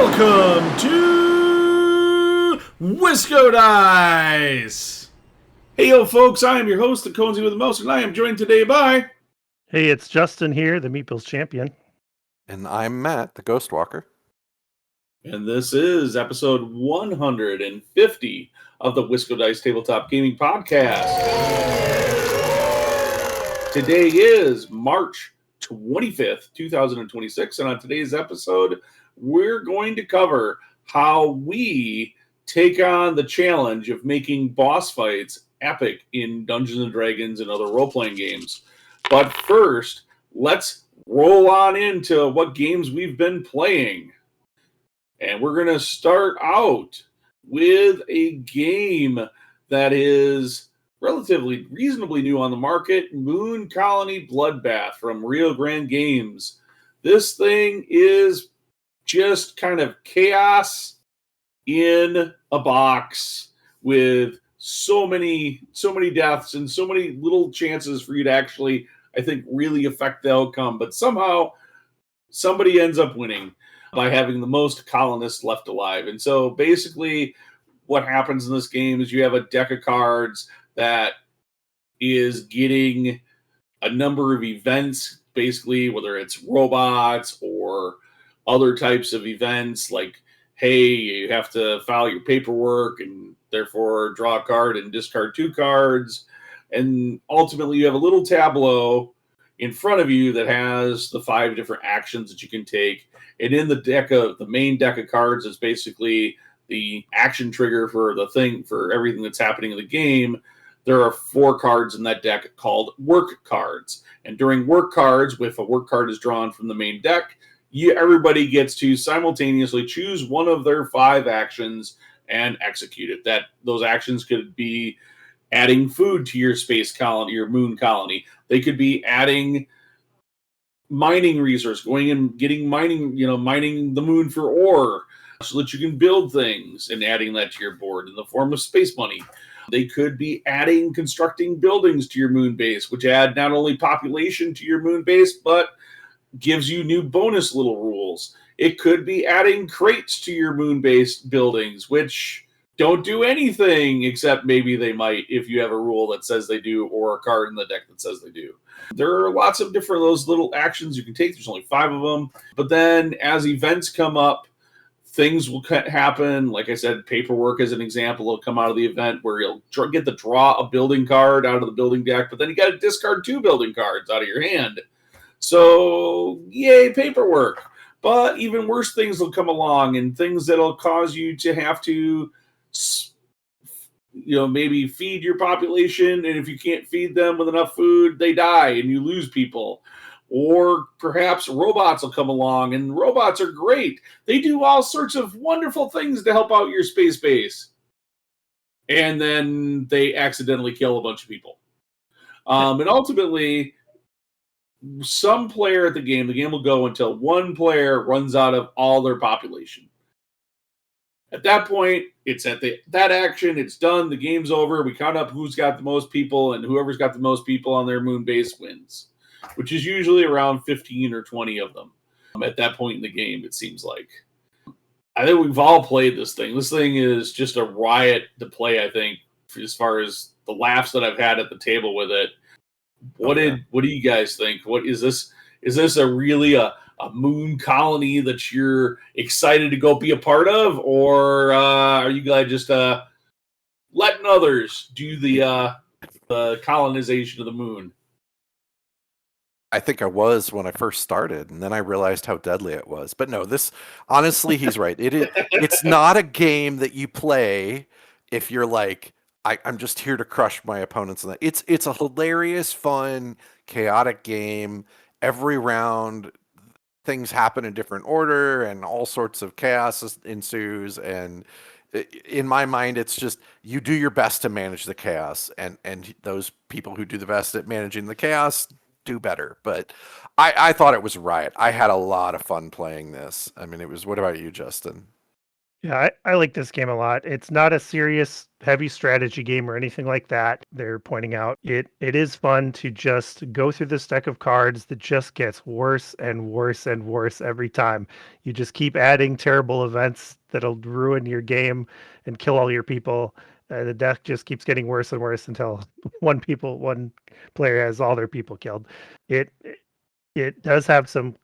Welcome to Wisco Dice! Hey, yo, folks, I am your host, the Cozy with the Most, and I am joined today by... Hey, it's Justin here, the Meeples champion. And I'm Matt, the Ghost Walker. And this is episode 150 of the Wisco Dice Tabletop Gaming Podcast. Today is March 25th, 2026, and on today's episode, we're going to cover how we take on the challenge of making boss fights epic in Dungeons & Dragons and other role-playing games. But first, let's roll on into what games we've been playing. And we're going to start out with a game that is relatively reasonably new on the market, Moon Colony Bloodbath from Rio Grande Games. This thing is just kind of chaos in a box with so many deaths and so many little chances for you to actually, I think, really affect the outcome. But somehow somebody ends up winning by having the most colonists left alive. And so basically what happens in this game is you have a deck of cards that is getting a number of events, basically, whether it's robots or other types of events like, hey, you have to file your paperwork and therefore draw a card and discard 2 cards. And ultimately you have a little tableau in front of you that has the 5 different actions that you can take. And in the main deck of cards is basically the action trigger for everything that's happening in the game. There are 4 cards in that deck called work cards. And during work cards, if a work card is drawn from the main deck, everybody gets to simultaneously choose one of their 5 actions and execute it. Those actions could be adding food to your space colony, your moon colony. They could be adding mining resource, going and getting mining the moon for ore so that you can build things and adding that to your board in the form of space money. They could be constructing buildings to your moon base, which add not only population to your moon base, but gives you new bonus little rules. It could be adding crates to your moon-based buildings, which don't do anything, except maybe they might if you have a rule that says they do or a card in the deck that says they do. There are lots of different those little actions you can take. There's only 5 of them. But then as events come up, things will happen. Like I said, paperwork as an example will come out of the event where you'll get to draw a building card out of the building deck, but then you got to discard 2 building cards out of your hand. So, yay, paperwork. But even worse things will come along, and things that'll cause you to have to, maybe feed your population, and if you can't feed them with enough food, they die and you lose people. Or perhaps robots will come along, and robots are great. They do all sorts of wonderful things to help out your space base. And then they accidentally kill a bunch of people. And ultimately, some player at the game will go until one player runs out of all their population. At that point, it's at that action, it's done, the game's over, we count up who's got the most people, and whoever's got the most people on their moon base wins, which is usually around 15 or 20 of them at that point in the game, it seems like. I think we've all played this thing. This thing is just a riot to play, I think, as far as the laughs that I've had at the table with it. What do you guys think? What is this? Is this a moon colony that you're excited to go be a part of, or are you guys just letting others do the colonization of the moon? I think I was when I first started, and then I realized how deadly it was. But no, honestly, he's right. It's not a game that you play if you're like, I'm just here to crush my opponents. And it's a hilarious, fun, chaotic game. Every round, things happen in different order, and all sorts of chaos ensues. And in my mind, it's just you do your best to manage the chaos, and those people who do the best at managing the chaos do better. But I thought it was a riot. I had a lot of fun playing this. I mean, it was. What about you, Justin? Yeah, I like this game a lot. It's not a serious, heavy strategy game or anything like that. They're pointing out it is fun to just go through this deck of cards that just gets worse and worse and worse every time. You just keep adding terrible events that'll ruin your game and kill all your people. The deck just keeps getting worse and worse until one player has all their people killed. It it does have some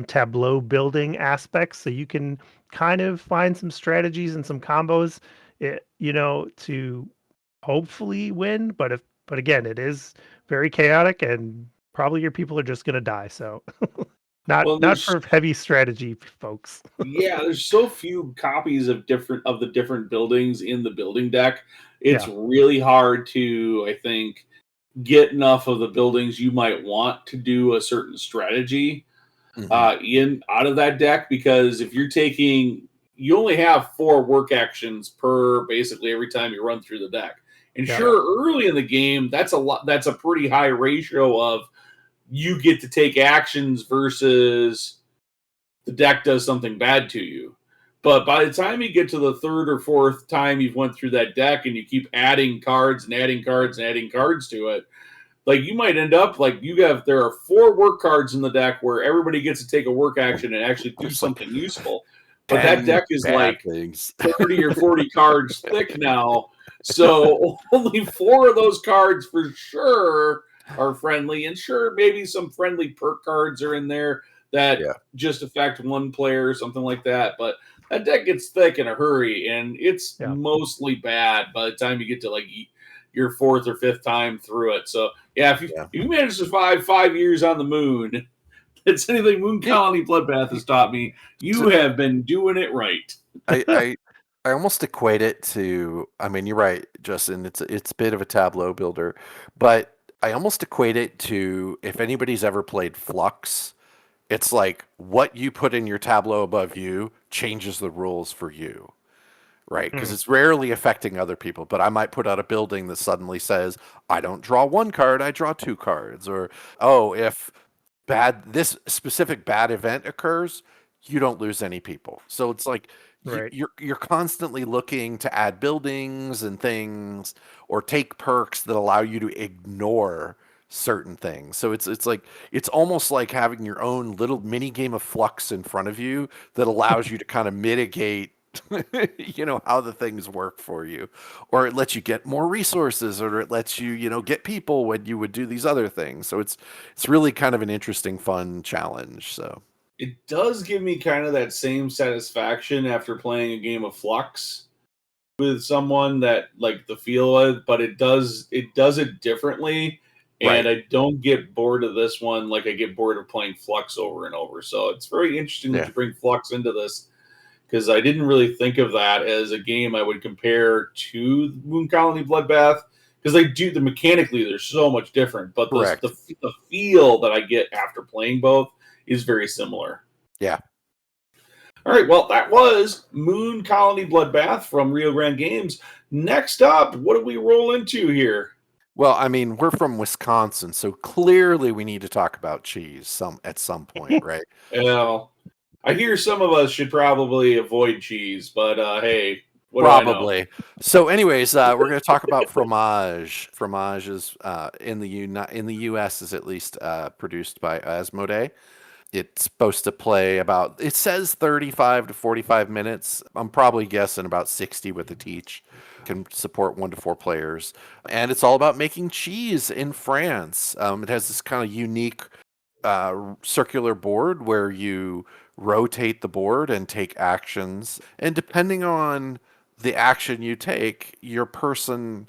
tableau building aspects, so you can kind of find some strategies and some combos, to hopefully win. But again, it is very chaotic, and probably your people are just going to die. So not Well, not there's for heavy strategy folks. yeah, there's so few copies of the different buildings in the building deck. It's Yeah, really hard to, I think, get enough of the buildings you might want to do a certain strategy Hmm. in out of that deck, because if you're taking, you only have 4 work actions per basically every time you run through the deck. And yeah, Yeah. sure, early in the game, that's a lot. That's a pretty high ratio of you get to take actions versus the deck does something bad to you. But by the time you get to the third or fourth time you've went through that deck and you keep adding cards and adding cards and adding cards to it, like you might end up like there are 4 work cards in the deck where everybody gets to take a work action and actually do There's like something useful. But that 10 deck is bad like things. 30 or 40 cards thick now. So only 4 of those cards for sure are friendly. And sure, maybe some friendly perk cards are in there that Yeah. just affect one player or something like that. But that deck gets thick in a hurry, and it's yeah. mostly bad by the time you get to like your 4th or 5th time through it. So yeah, Yeah. if you manage to survive 5 years on the moon, it's anything Moon You, Colony Bloodbath has taught me. You to- have been doing it right. I, I I almost equate it to, I mean, you're right, Justin. It's a bit of a tableau builder, but I almost equate it to if anybody's ever played Flux, it's like what you put in your tableau above you changes the rules for you, right? Because Mm, it's rarely affecting other people. But I might put out a building that suddenly says, I don't draw 1 card, I draw 2 cards. Or, oh, if this specific bad event occurs, you don't lose any people. So it's like right. you're constantly looking to add buildings and things or take perks that allow you to ignore certain things. So it's like it's almost like having your own little mini game of Flux in front of you that allows you to kind of mitigate how the things work for you, or it lets you get more resources, or it lets you get people when you would do these other things. So it's really kind of an interesting, fun challenge. So It does give me kind of that same satisfaction after playing a game of Flux with someone that like the feel of it, but it does it differently. And right. I don't get bored of this one like I get bored of playing Flux over and over. So it's very interesting that Yeah. you bring Flux into this, because I didn't really think of that as a game I would compare to Moon Colony Bloodbath, because they do the mechanically they're so much different, but Correct. the feel that I get after playing both is very similar. Yeah. All right, well, that was Moon Colony Bloodbath from Rio Grande Games. Next up, what do we roll into here? Well, I mean, we're from Wisconsin, so clearly we need to talk about cheese at some point, right? Well, I hear some of us should probably avoid cheese, but hey, what do I know? Probably. So, anyways, we're going to talk about fromage. Fromage is in the U.S. is at least produced by Asmodee. It's supposed to play about, it says 35 to 45 minutes. I'm probably guessing about 60 with the teach. Can support 1 to 4 players. And it's all about making cheese in France. It has this kind of unique circular board where you rotate the board and take actions. And depending on the action you take, your person,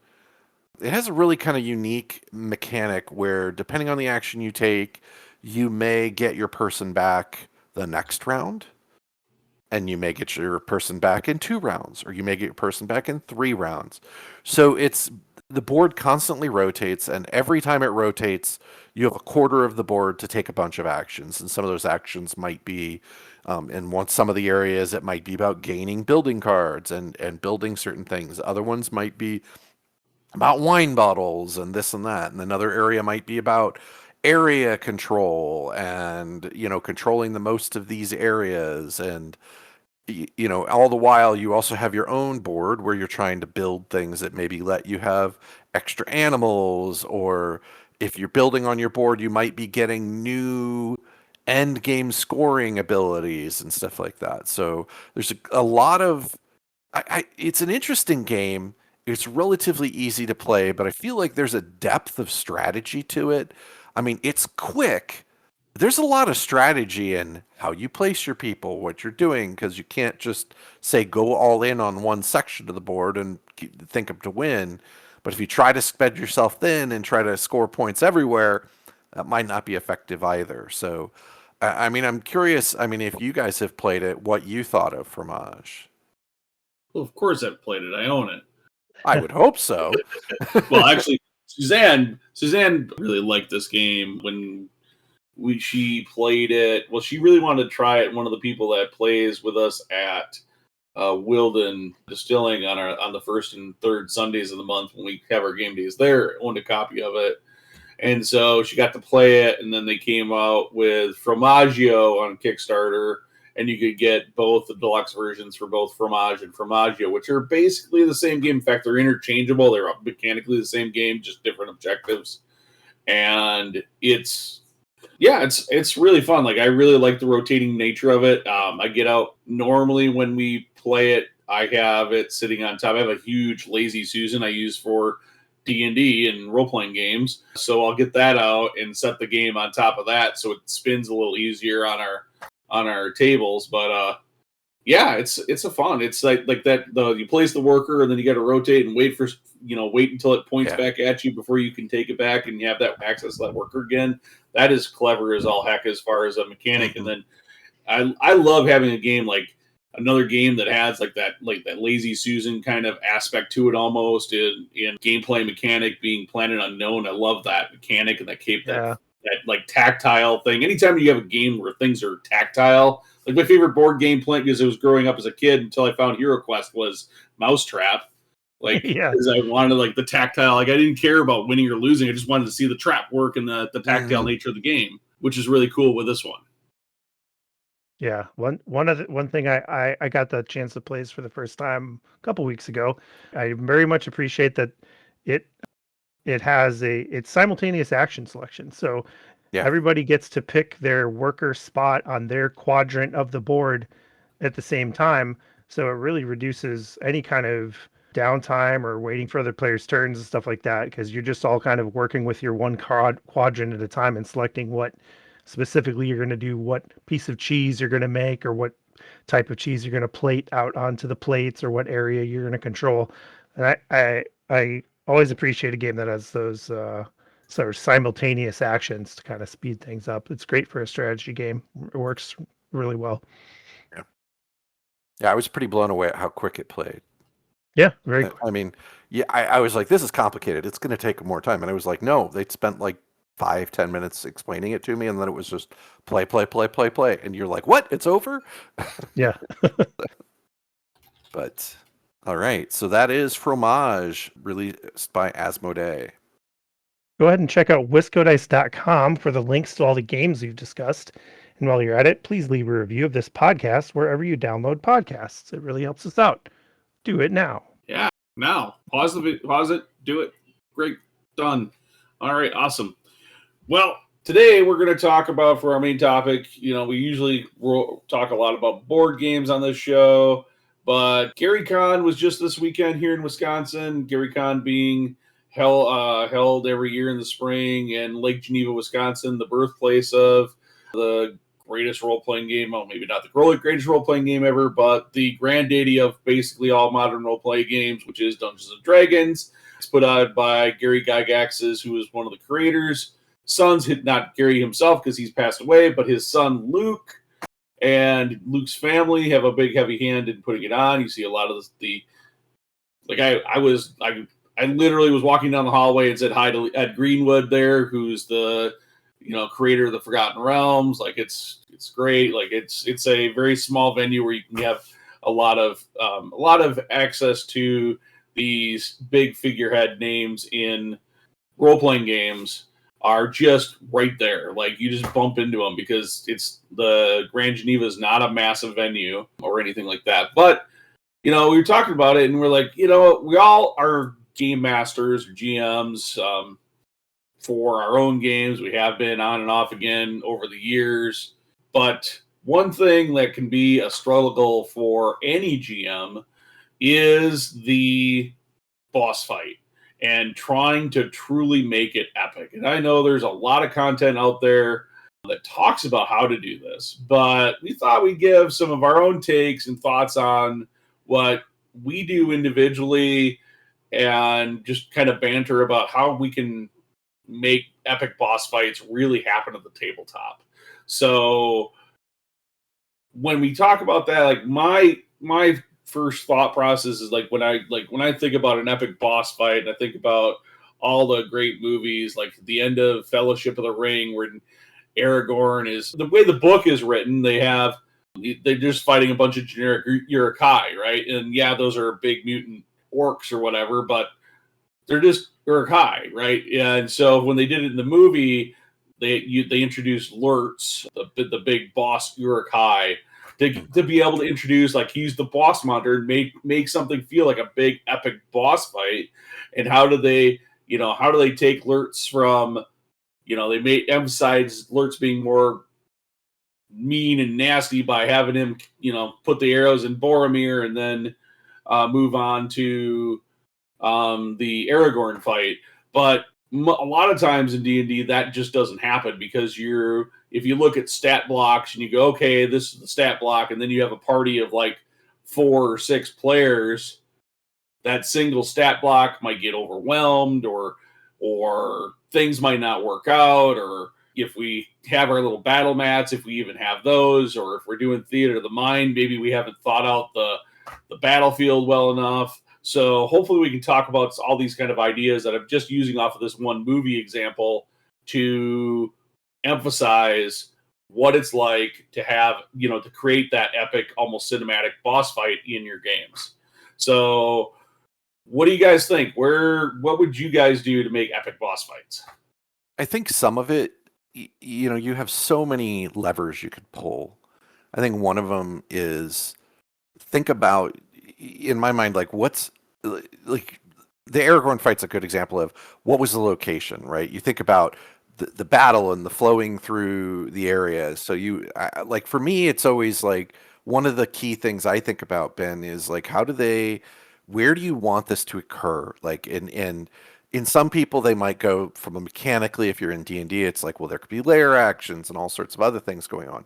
it has a really kind of unique mechanic where depending on the action you take, you may get your person back the next round, and you may get your person back in 2 rounds, or you may get your person back in 3 rounds. So the board constantly rotates, and every time it rotates, you have a quarter of the board to take a bunch of actions, and some of those actions might be some of the areas it might be about gaining building cards and building certain things. Other ones might be about wine bottles and this and that. And another area might be about area control and, controlling the most of these areas. And you know, all the while you also have your own board where you're trying to build things that maybe let you have extra animals, or if you're building on your board, you might be getting new end game scoring abilities and stuff like that. So there's a lot of it's an interesting game. It's relatively easy to play, but I feel like there's a depth of strategy to it. I mean, it's quick. There's a lot of strategy in how you place your people, what you're doing, because you can't just say go all in on one section of the board and think of to win. But if you try to spread yourself thin and try to score points everywhere, that might not be effective either. So, I mean, I'm curious. I mean, if you guys have played it, what you thought of Fromage? Well, of course I've played it. I own it. I would hope so. Well, actually, Suzanne really liked this game when she played it. Well, she really wanted to try it. One of the people that plays with us at Wilden Distilling on the first and third Sundays of the month when we have our game days there, owned a copy of it. And so she got to play it, and then they came out with Fromaggio on Kickstarter, and you could get both the deluxe versions for both Fromage and Fromaggio, which are basically the same game. In fact, they're interchangeable. They're mechanically the same game, just different objectives. And it's really fun. Like, I really like the rotating nature of it. I get out normally when we play it. I have it sitting on top. I have a huge Lazy Susan I use for D&D and role-playing games. So I'll get that out and set the game on top of that so it spins a little easier on our tables. But yeah, it's a fun. It's like that you place the worker and then you got to rotate and wait until it points back at you before you can take it back and you have that access to that worker again. That is clever as all heck as far as a mechanic. Mm-hmm. And then I love having a game like another game that has that Lazy Susan kind of aspect to it almost in gameplay mechanic being Planet Unknown. I love that mechanic and that like tactile thing. Anytime you have a game where things are tactile, like my favorite board game playing because it was growing up as a kid until I found Hero Quest was Mousetrap. Like, because I wanted like the tactile, like I didn't care about winning or losing. I just wanted to see the trap work and the tactile nature of the game, which is really cool with this one. Yeah, one thing I got the chance to play for the first time a couple weeks ago. I very much appreciate that it has it's simultaneous action selection. So everybody gets to pick their worker spot on their quadrant of the board at the same time. So it really reduces any kind of downtime or waiting for other players' turns and stuff like that, because you're just all kind of working with your one quadrant at a time and selecting what specifically you're going to do, what piece of cheese you're going to make, or what type of cheese you're going to plate out onto the plates, or what area you're going to control. And I always appreciate a game that has those sort of simultaneous actions to kind of speed things up. It's great for a strategy game. It works really well. Yeah, I was pretty blown away at how quick it played. Yeah, very quick. I mean, yeah, I was like, this is complicated. It's going to take more time. And I was like, no, they'd spent like 5-10 minutes explaining it to me, and then it was just play. And you're like, what? It's over? Yeah. But, all right. So that is Fromage, released by Asmodee. Go ahead and check out wiscodice.com for the links to all the games we've discussed. And while you're at it, please leave a review of this podcast wherever you download podcasts. It really helps us out. Do it now. Yeah, now. Pause it, do it. Great. Done. All right, awesome. Well, today we're going to talk about, for our main topic, we usually talk a lot about board games on this show, but Gary Con was just this weekend here in Wisconsin. Gary Con being held every year in the spring in Lake Geneva, Wisconsin, the birthplace of the greatest role-playing game. Well, maybe not the greatest role-playing game ever, but the granddaddy of basically all modern role-play games, which is Dungeons & Dragons. It's put out by Gary Gygax's, who is one of the creators. Sons, not Gary himself because he's passed away, but his son Luke and Luke's family have a big, heavy hand in putting it on. You see a lot of I literally was walking down the hallway and said hi to Ed Greenwood there, who's the creator of the Forgotten Realms. Like it's great. Like it's a very small venue where you can have a lot of access to these big figurehead names in role playing games. are just right there. Like you just bump into them because it's the Grand Geneva is not a massive venue or anything like that. But we were talking about it and we're like, we all are game masters or GMs for our own games. We have been on and off again over the years. But one thing that can be a struggle for any GM is the boss fight and trying to truly make it epic. And I know there's a lot of content out there that talks about how to do this, but we thought we'd give some of our own takes and thoughts on what we do individually and just kind of banter about how we can make epic boss fights really happen at the tabletop. So when we talk about that, like my first thought process is like when I think about an epic boss fight, and I think about all the great movies, like the end of Fellowship of the Ring, where Aragorn is the way the book is written. They're just fighting a bunch of generic Urukai, right? And yeah, those are big mutant orcs or whatever, but they're just Urukai, right? And so when they did it in the movie, they introduced Lurtz, the big boss Urukai, to be able to introduce, like, he's the boss monster and make something feel like a big epic boss fight. And how do they take Lurtz from, they may emphasize Lurtz being more mean and nasty by having him, put the arrows in Boromir and then move on to the Aragorn fight. But a lot of times in D&D that just doesn't happen because if you look at stat blocks and you go, okay, this is the stat block, and then you have a party of like 4 or 6 players, that single stat block might get overwhelmed or things might not work out, or if we have our little battle mats, if we even have those, or if we're doing theater of the mind, maybe we haven't thought out the battlefield well enough. So hopefully we can talk about all these kind of ideas that I'm just using off of this one movie example to emphasize what it's like to have, to create that epic, almost cinematic boss fight in your games. So what do you guys think? What would you guys do to make epic boss fights? I think some of it, you have so many levers you could pull. I think one of them is think about, in my mind, like what's like the Aragorn fight's a good example of what was the location, right? You think about the battle and the flowing through the area. So like for me, it's always like one of the key things I think about, Ben, is like where do you want this to occur? Like in some people, they might go from a mechanically, if you're in D&D, it's like, well, there could be layer actions and all sorts of other things going on.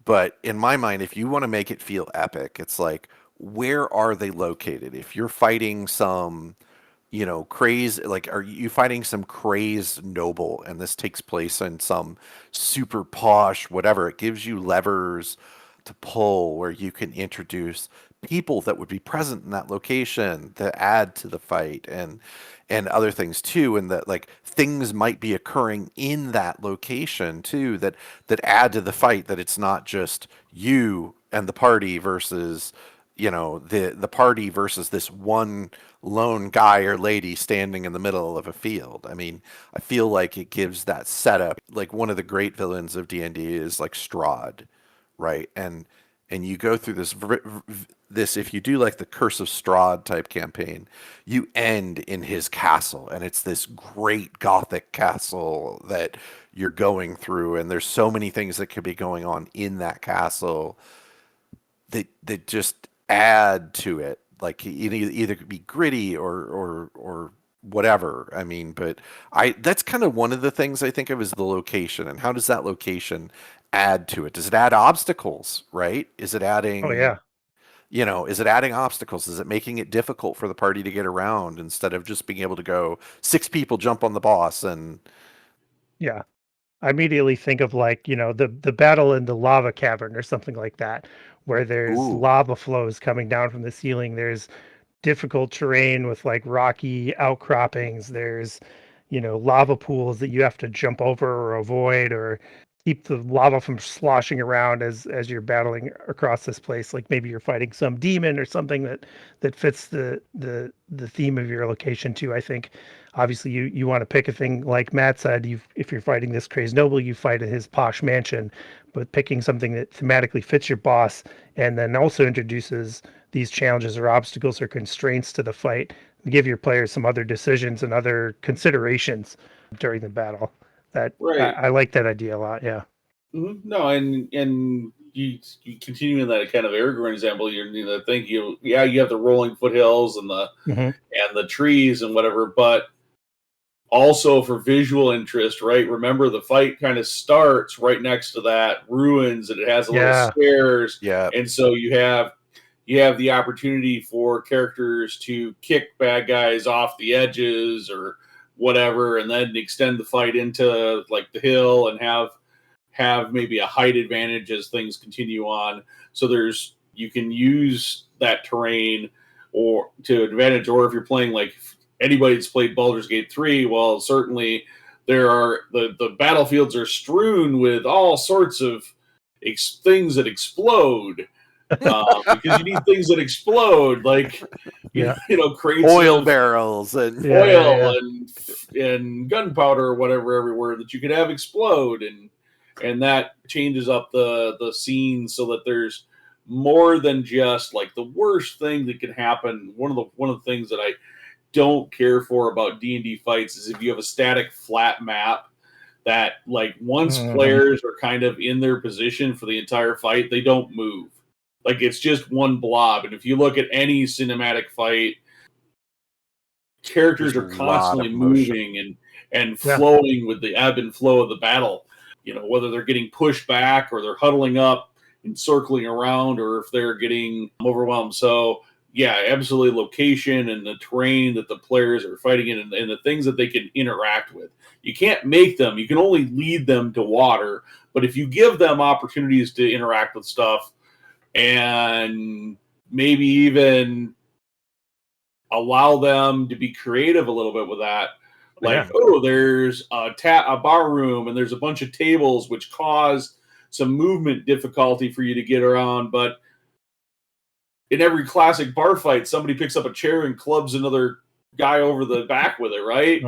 But in my mind, if you want to make it feel epic, it's like, where are they located? If you're fighting some, craze, like, are you fighting some crazed noble and this takes place in some super posh, whatever, it gives you levers to pull where you can introduce people that would be present in that location that add to the fight and other things too, and that like things might be occurring in that location too that add to the fight, that it's not just you and the party versus the party versus this one lone guy or lady standing in the middle of a field. I mean, I feel like it gives that setup. Like one of the great villains of D&D is like Strahd, right? And you go through this, if you do like the Curse of Strahd type campaign, you end in his castle, and it's this great Gothic castle that you're going through, and there's so many things that could be going on in that castle that just add to it. Like it either could be gritty or whatever. I mean, but that's kind of one of the things I think of is the location, and how does that location add to it? Does it add obstacles, right? Is it adding, Oh yeah. Is it adding obstacles? Is it making it difficult for the party to get around instead of just being able to go 6 people jump on the boss and Yeah. I immediately think of like, the battle in the lava cavern or something like that, where there's ooh, lava flows coming down from the ceiling. There's difficult terrain with like rocky outcroppings. There's, lava pools that you have to jump over or avoid, or keep the lava from sloshing around as you're battling across this place. Like maybe you're fighting some demon or something that fits the theme of your location too. I think obviously you want to pick a thing like Matt said. If you're fighting this crazed noble, you fight at his posh mansion, but picking something that thematically fits your boss and then also introduces these challenges or obstacles or constraints to the fight, give your players some other decisions and other considerations during the battle. That Right. I like that idea a lot. Yeah. No, and you continue in that kind of Aragorn example. Think you have the rolling foothills and the trees and whatever, but also for visual interest, right? Remember the fight kind of starts right next to that ruins, and it has a little stairs, Yeah. and so you have the opportunity for characters to kick bad guys off the edges or whatever, and then extend the fight into like the hill and have maybe a height advantage as things continue on. So you can use that terrain or to advantage, or if you're playing like anybody that's played Baldur's Gate 3, well, certainly there are the battlefields are strewn with all sorts of things that explode. Because you need things that explode, like crates oil of barrels and oil and gunpowder or whatever everywhere that you could have explode, and that changes up the scene so that there's more than just like the worst thing that can happen. One of the things that I don't care for about D&D fights is if you have a static flat map that like once players are kind of in their position for the entire fight, they don't move. Like it's just one blob. And if you look at any cinematic fight, characters are constantly moving and flowing with the ebb and flow of the battle. Whether they're getting pushed back or they're huddling up and circling around, or if they're getting overwhelmed. So yeah, absolutely, location and the terrain that the players are fighting in, and the things that they can interact with. You can't make them. You can only lead them to water. But if you give them opportunities to interact with stuff and maybe even allow them to be creative a little bit with that, like, there's a bar room and there's a bunch of tables which cause some movement difficulty for you to get around, but in every classic bar fight, somebody picks up a chair and clubs another guy over the back with it, right?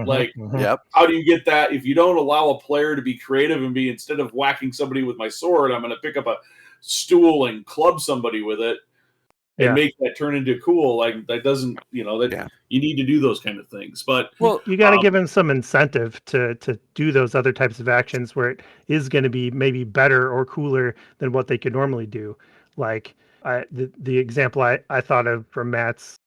How do you get that? If you don't allow a player to be creative and be, instead of whacking somebody with my sword, I'm going to pick up a stool and club somebody with it and make that turn into cool. Like that doesn't, you need to do those kind of things. But you got to give them some incentive to do those other types of actions where it is going to be maybe better or cooler than what they could normally do. Like the example I thought of from Matt's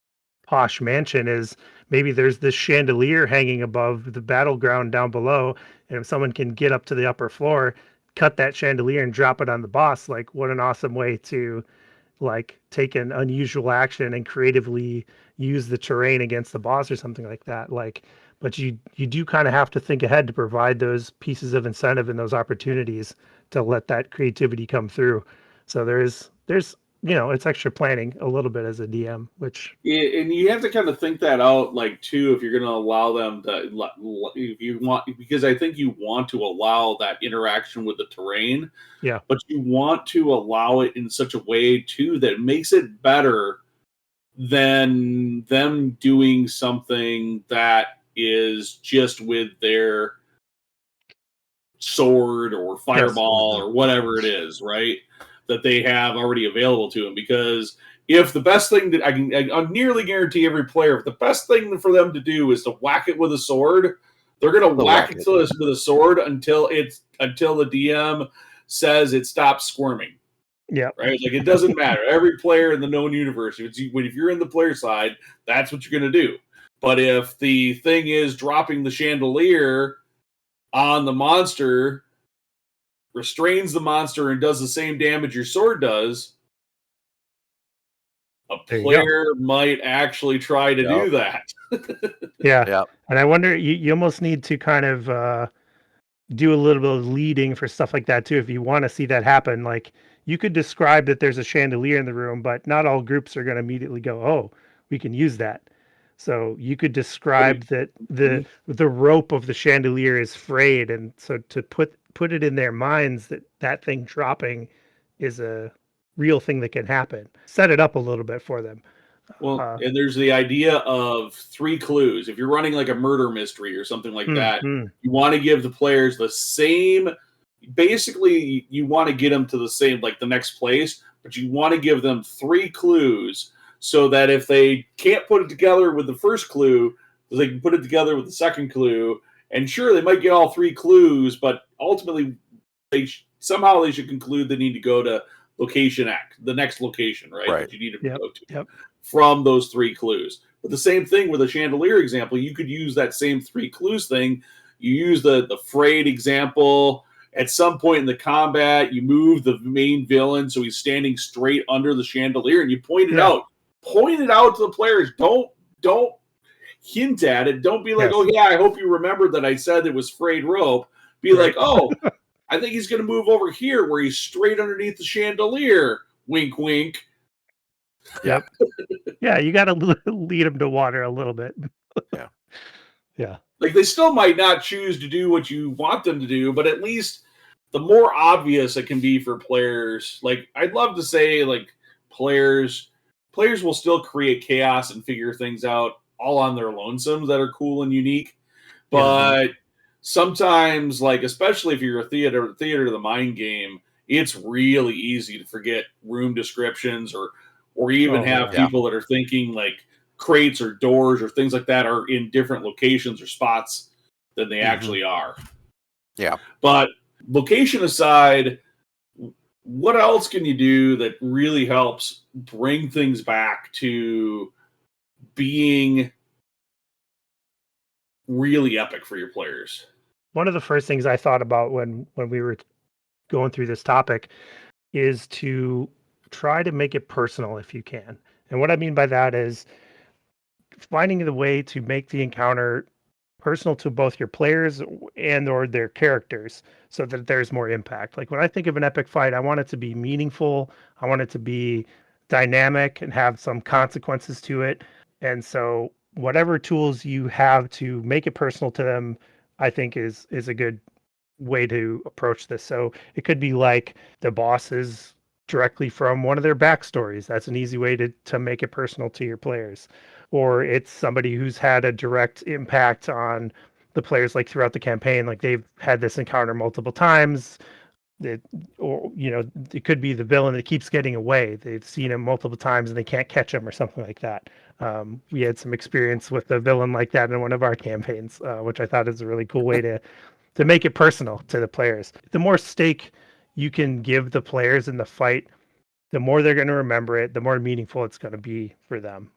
posh mansion is maybe there's this chandelier hanging above the battleground down below, and if someone can get up to the upper floor, cut that chandelier and drop it on the boss, like what an awesome way to like take an unusual action and creatively use the terrain against the boss or something like that. Like, but you do kind of have to think ahead to provide those pieces of incentive and those opportunities to let that creativity come through. So there's it's extra planning a little bit as a DM, which and you have to kind of think that out, like too, if you're going to allow them to, if you want, because I think you want to allow that interaction with the terrain, but you want to allow it in such a way too that makes it better than them doing something that is just with their sword or fireball or whatever it is, right? That they have already available to them. Because if the best thing that I nearly guarantee every player, if the best thing for them to do is to whack it with a sword, they're going to whack it with a sword until the DM says it stops squirming. Yeah. Right. Like it doesn't matter. Every player in the known universe, if you're in the player side, that's what you're going to do. But if the thing is dropping the chandelier on the monster, restrains the monster, and does the same damage your sword does, a player might actually try to do that. Yeah. And I wonder, you almost need to kind of do a little bit of leading for stuff like that too. If you want to see that happen, like you could describe that there's a chandelier in the room, but not all groups are going to immediately go, oh, we can use that. So you could describe that the rope of the chandelier is frayed, and so to put put it in their minds that that thing dropping is a real thing that can happen. Set it up a little bit for them. Well, and there's the idea of 3 clues. If you're running like a murder mystery or something like that, you want to give the players the same. Basically, you want to get them to the same, like the next place, but you want to give them 3 clues so that if they can't put it together with the first clue, they can put it together with the second clue. And sure, they might get all 3 clues, but ultimately, somehow they should conclude they need to go to location X, the next location, right? That you need to go to from those 3 clues. But the same thing with a chandelier example, you could use that same 3 clues thing. You use the frayed example. At some point in the combat, you move the main villain so he's standing straight under the chandelier, and you point it out. Point it out to the players. Don't hint at it. Don't be like, oh yeah, I hope you remembered that I said it was frayed rope. Be like, oh, I think he's going to move over here where he's straight underneath the chandelier. Wink, wink. Yep. Yeah, you got to lead them to water a little bit. Yeah. Like, they still might not choose to do what you want them to do, but at least the more obvious it can be for players. Like, I'd love to say, like, players will still create chaos and figure things out all on their lonesomes that are cool and unique. But sometimes, like, especially if you're a theater of the mind game, it's really easy to forget room descriptions or even have people that are thinking like crates or doors or things like that are in different locations or spots than they actually are. Yeah. But location aside, what else can you do that really helps bring things back to being really epic for your players? One of the first things I thought about when we were going through this topic is to try to make it personal if you can. And what I mean by that is finding the way to make the encounter personal to both your players and or their characters so that there's more impact. Like when I think of an epic fight, I want it to be meaningful. I want it to be dynamic and have some consequences to it. And so whatever tools you have to make it personal to them, I think is a good way to approach this. So it could be like the bosses directly from one of their backstories. That's an easy way to make it personal to your players. Or it's somebody who's had a direct impact on the players, like throughout the campaign, like they've had this encounter multiple times. Or it could be the villain that keeps getting away. They've seen him multiple times and they can't catch him or something like that. We had some experience with a villain like that in one of our campaigns, which I thought is a really cool way to make it personal to the players. The more stake you can give the players in the fight, the more they're going to remember it, the more meaningful it's going to be for them.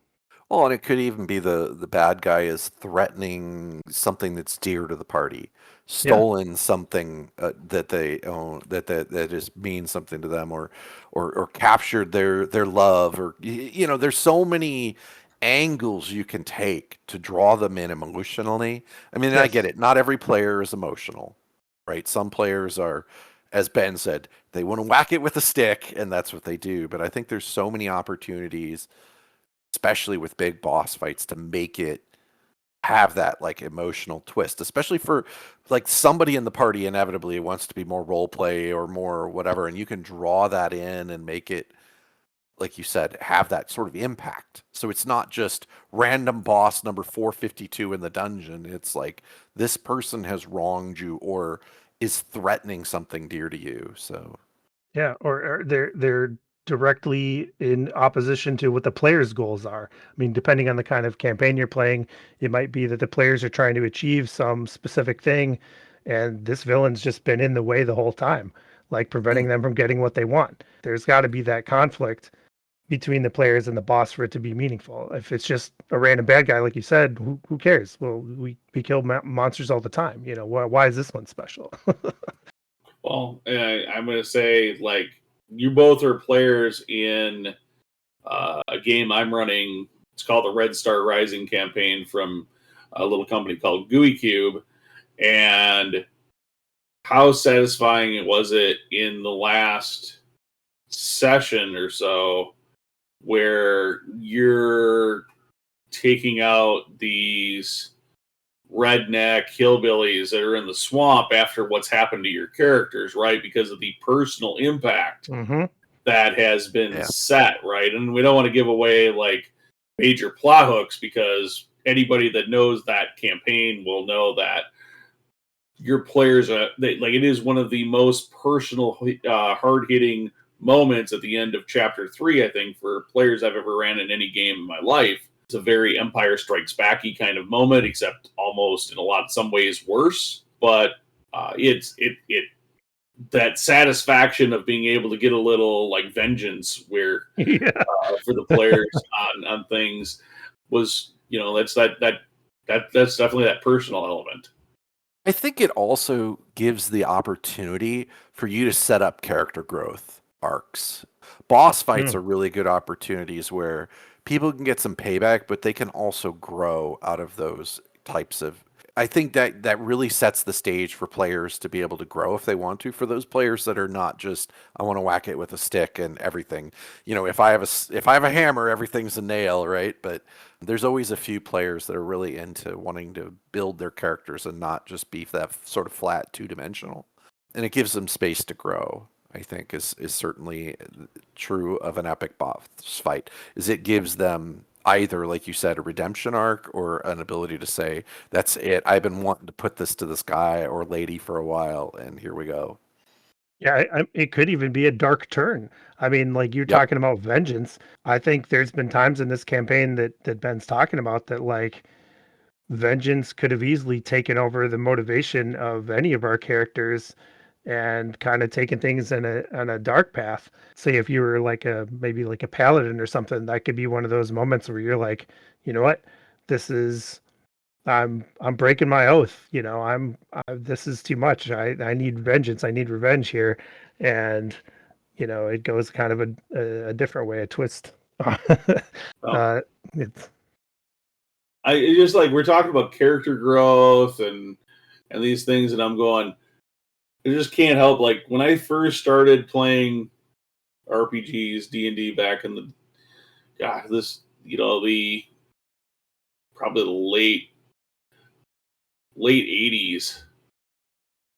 Well, and it could even be the bad guy is threatening something that's dear to the party, stolen something that they own that just means something to them, or captured their love, or there's so many angles you can take to draw them in emotionally. I mean, I get it. Not every player is emotional, right? Some players are, as Ben said, they want to whack it with a stick, and that's what they do. But I think there's so many opportunities, especially with big boss fights, to make it have that like emotional twist, especially for like somebody in the party inevitably wants to be more role play or more whatever, and you can draw that in and make it, like you said, have that sort of impact. So it's not just random boss number 452 in the dungeon. It's like this person has wronged you or is threatening something dear to you. So or they're directly in opposition to what the players' goals are. I mean, depending on the kind of campaign you're playing, it might be that the players are trying to achieve some specific thing, and this villain's just been in the way the whole time, like preventing them from getting what they want. There's got to be that conflict between the players and the boss for it to be meaningful. If it's just a random bad guy, like you said, who cares? Well, we kill monsters all the time. Why is this one special? Well, I'm going to say, like, you both are players in a game I'm running. It's called the Red Star Rising campaign from a little company called GUI Cube. And how satisfying was it in the last session or so where you're taking out these redneck hillbillies that are in the swamp after what's happened to your characters, right? Because of the personal impact that has been set, right? And we don't want to give away like major plot hooks, because anybody that knows that campaign will know that your players are like, it is one of the most personal, hard-hitting moments at the end of chapter 3, I think, for players I've ever ran in any game in my life. It's a very Empire Strikes Back-y kind of moment, except almost in some ways worse. But it's that satisfaction of being able to get a little like vengeance where for the players on things was, that's definitely that personal element. I think it also gives the opportunity for you to set up character growth arcs. Boss fights are really good opportunities where people can get some payback, but they can also grow out of those types of. I think that really sets the stage for players to be able to grow if they want to. For those players that are not just, I want to whack it with a stick and everything. If I have a hammer, everything's a nail, right? But there's always a few players that are really into wanting to build their characters and not just be that sort of flat two-dimensional. And it gives them space to grow, I think, is certainly true of an epic boss fight. Is it gives them either, like you said, a redemption arc or an ability to say, that's it. I've been wanting to put this to this guy or lady for a while, and here we go. Yeah, it could even be a dark turn. I mean, like you're talking about vengeance. I think there's been times in this campaign that Ben's talking about that, like, vengeance could have easily taken over the motivation of any of our characters and kind of taken things in a dark path. Say if you were like maybe like a paladin or something, that could be one of those moments where you're like, you know what, this is I'm breaking my oath. This is too much. I need vengeance. I need revenge here, and it goes kind of a different way, a twist. It's just like, we're talking about character growth and these things, and I'm going, I just can't help, like, when I first started playing RPGs, D&D back in the probably the late 80s.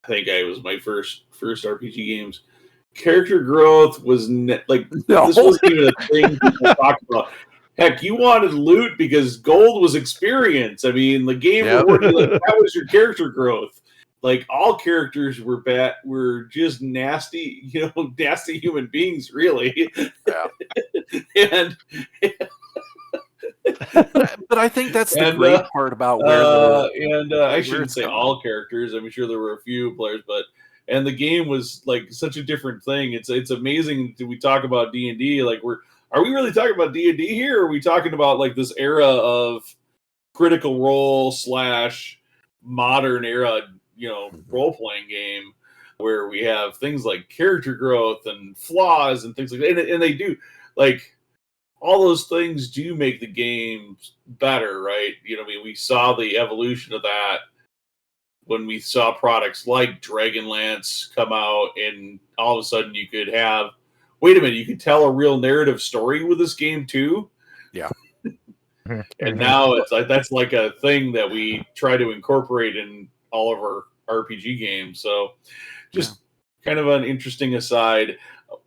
I think I was my first RPG games. Character growth was this wasn't even a thing people talk about. Heck, you wanted loot because gold was experience. I mean, the game rewarded you, like, that was your character growth. Like, all characters were just nasty, nasty human beings, really. Yeah. And but I think that's the great part about where I shouldn't say all characters. I'm sure there were a few players, and the game was like such a different thing. It's amazing. We talk about D&D, like, are we really talking about D&D here? Or are we talking about like this era of Critical Role / modern era, role-playing game where we have things like character growth and flaws and things like that. And they do, like, all those things do make the game better, right? We saw the evolution of that when we saw products like Dragonlance come out, and all of a sudden you could have, wait a minute, you could tell a real narrative story with this game too. Yeah. And now it's like, that's like a thing that we try to incorporate in all of our RPG games. So just kind of an interesting aside.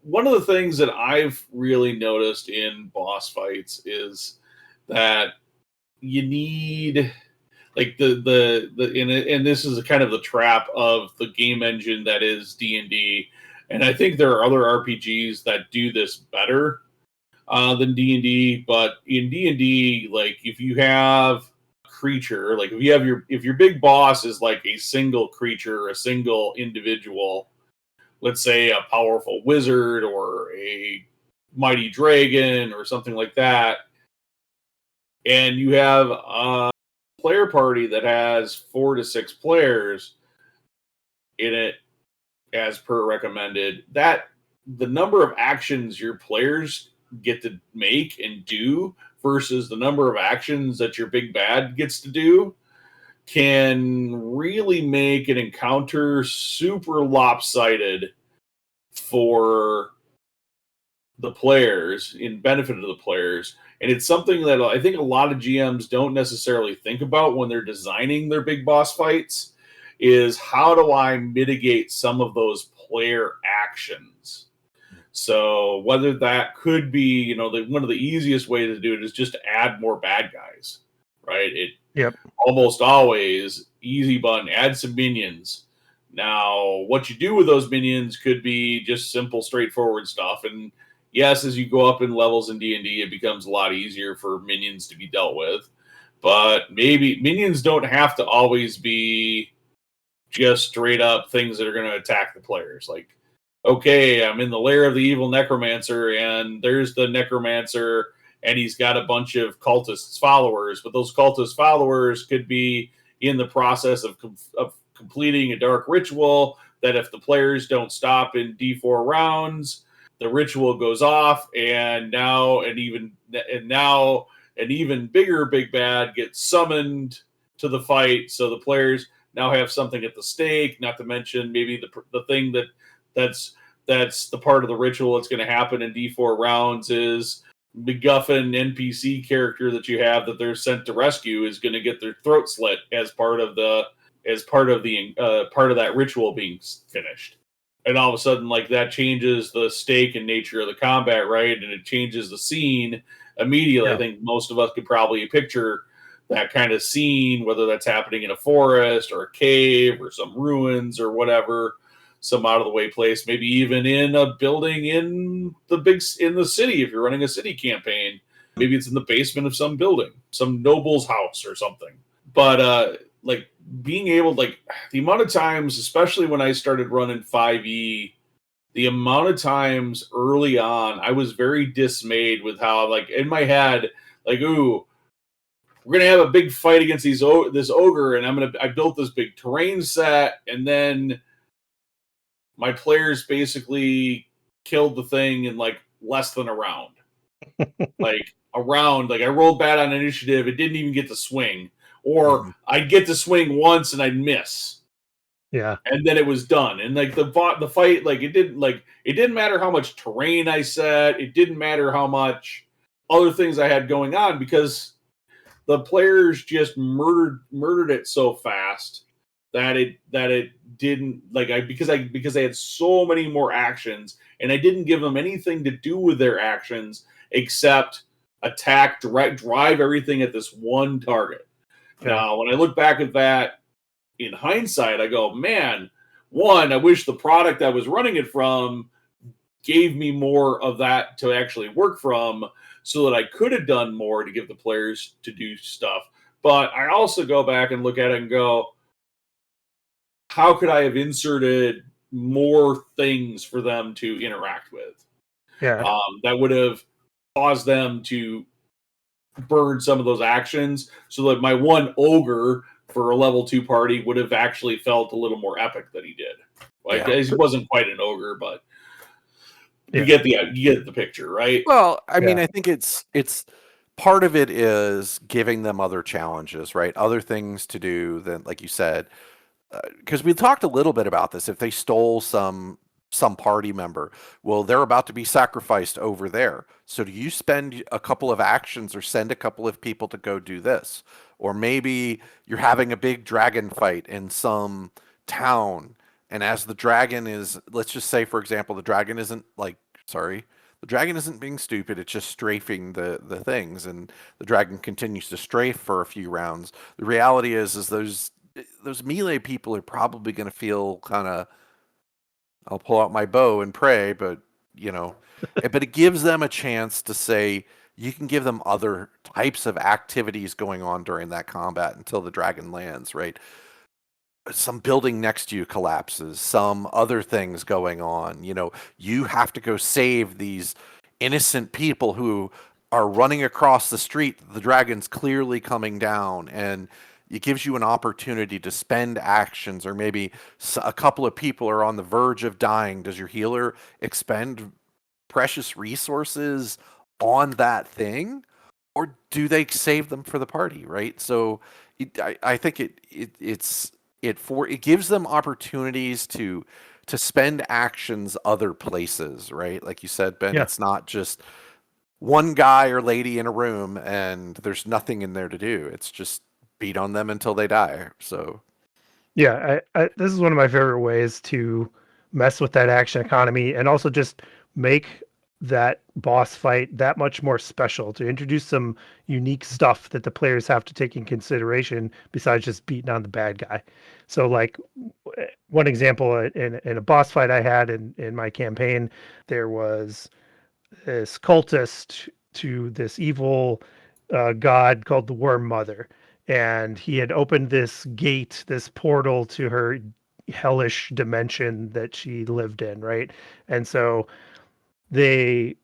One of the things that I've really noticed in boss fights is that you need, like, and this is kind of the trap of the game engine that is D&D. And I think there are other RPGs that do this better than D&D. But in D&D, like, if you have creature, like if your big boss is like a single creature, a single individual, let's say a powerful wizard or a mighty dragon or something like that, and you have a player party that has 4 to 6 players in it, as per recommended, that the number of actions your players get to make and do versus the number of actions that your big bad gets to do can really make an encounter super lopsided for the players, in benefit of the players. And it's something that I think a lot of GMs don't necessarily think about when they're designing their big boss fights, is how do I mitigate some of those player actions? So whether that could be, one of the easiest ways to do it is just to add more bad guys, right? It Yep. almost always easy button, add some minions. Now, what you do with those minions could be just simple, straightforward stuff. And yes, as you go up in levels in D&D, it becomes a lot easier for minions to be dealt with. But maybe minions don't have to always be just straight up things that are going to attack the players. Like, okay, I'm in the lair of the evil necromancer, and there's the necromancer, and he's got a bunch of cultists followers, but those cultist followers could be in the process of completing a dark ritual that if the players don't stop in D4 rounds, the ritual goes off, and now an even bigger big bad gets summoned to the fight. So the players now have something at the stake. Not to mention maybe the thing that's the part of the ritual that's going to happen in D4 rounds is MacGuffin NPC character that you have that they're sent to rescue is going to get their throat slit as part of that ritual being finished. And all of a sudden, like, that changes the stake and nature of the combat, right? And it changes the scene immediately. Yeah. I think most of us could probably picture that kind of scene, whether that's happening in a forest or a cave or some ruins or whatever, some out of the way place, maybe even in a building in the city if you're running a city campaign. Maybe it's in the basement of some building, some noble's house or something. But like, being able, like, the amount of times, especially when I started running 5e, the amount of times early on, I was very dismayed with how, like, in my head, like, ooh, we're gonna have a big fight against this ogre, and I built this big terrain set, and then my players basically killed the thing in like less than a round. Like a round, like I rolled bad on initiative, it didn't even get to swing, or I'd get to swing once and I'd miss. Yeah. And then it was done. And like the fight, like it didn't matter how much terrain I set, it didn't matter how much other things I had going on, because the players just murdered it so fast that it didn't, like, because I had so many more actions, and I didn't give them anything to do with their actions except attack, drive everything at this one target. Yeah. Now, when I look back at that in hindsight, I go, man, one, I wish the product I was running it from gave me more of that to actually work from, so that I could have done more to give the players to do stuff. But I also go back and look at it and go, how could I have inserted more things for them to interact with? Yeah. That would have caused them to burn some of those actions, so that my one ogre for a level 2 party would have actually felt a little more epic than he did. Like, he wasn't quite an ogre, but you get the picture, right? Well, I mean, I think it's part of it is giving them other challenges, right? Other things to do than, like you said, because we talked a little bit about this. If they stole some party member, well, they're about to be sacrificed over there. So do you spend a couple of actions or send a couple of people to go do this? Or maybe you're having a big dragon fight in some town, and as the dragon is, let's just say, for example, the dragon isn't being stupid, it's just strafing the things, and the dragon continues to strafe for a few rounds. The reality is those melee people are probably going to feel kind of, I'll pull out my bow and pray, but but it gives them a chance to say, you can give them other types of activities going on during that combat until the dragon lands, right? Some building next to you collapses, some other things going on. You have to go save these innocent people who are running across the street. The dragon's clearly coming down, and it gives you an opportunity to spend actions, or maybe a couple of people are on the verge of dying. Does your healer expend precious resources on that thing, or do they save them for the party, right? So I think it gives them opportunities to to spend actions other places, right? Like you said, Ben, Yeah. it's not just one guy or lady in a room and there's nothing in there to do. It's just beat on them until they die. So Yeah, this is one of my favorite ways to mess with that action economy and also just make that boss fight that much more special, to introduce some unique stuff that the players have to take in consideration besides just beating on the bad guy. So like one example in a boss fight I had in my campaign, there was this cultist to this evil god called the Worm Mother, and he had opened this gate, this portal to her hellish dimension that she lived in, right? And so they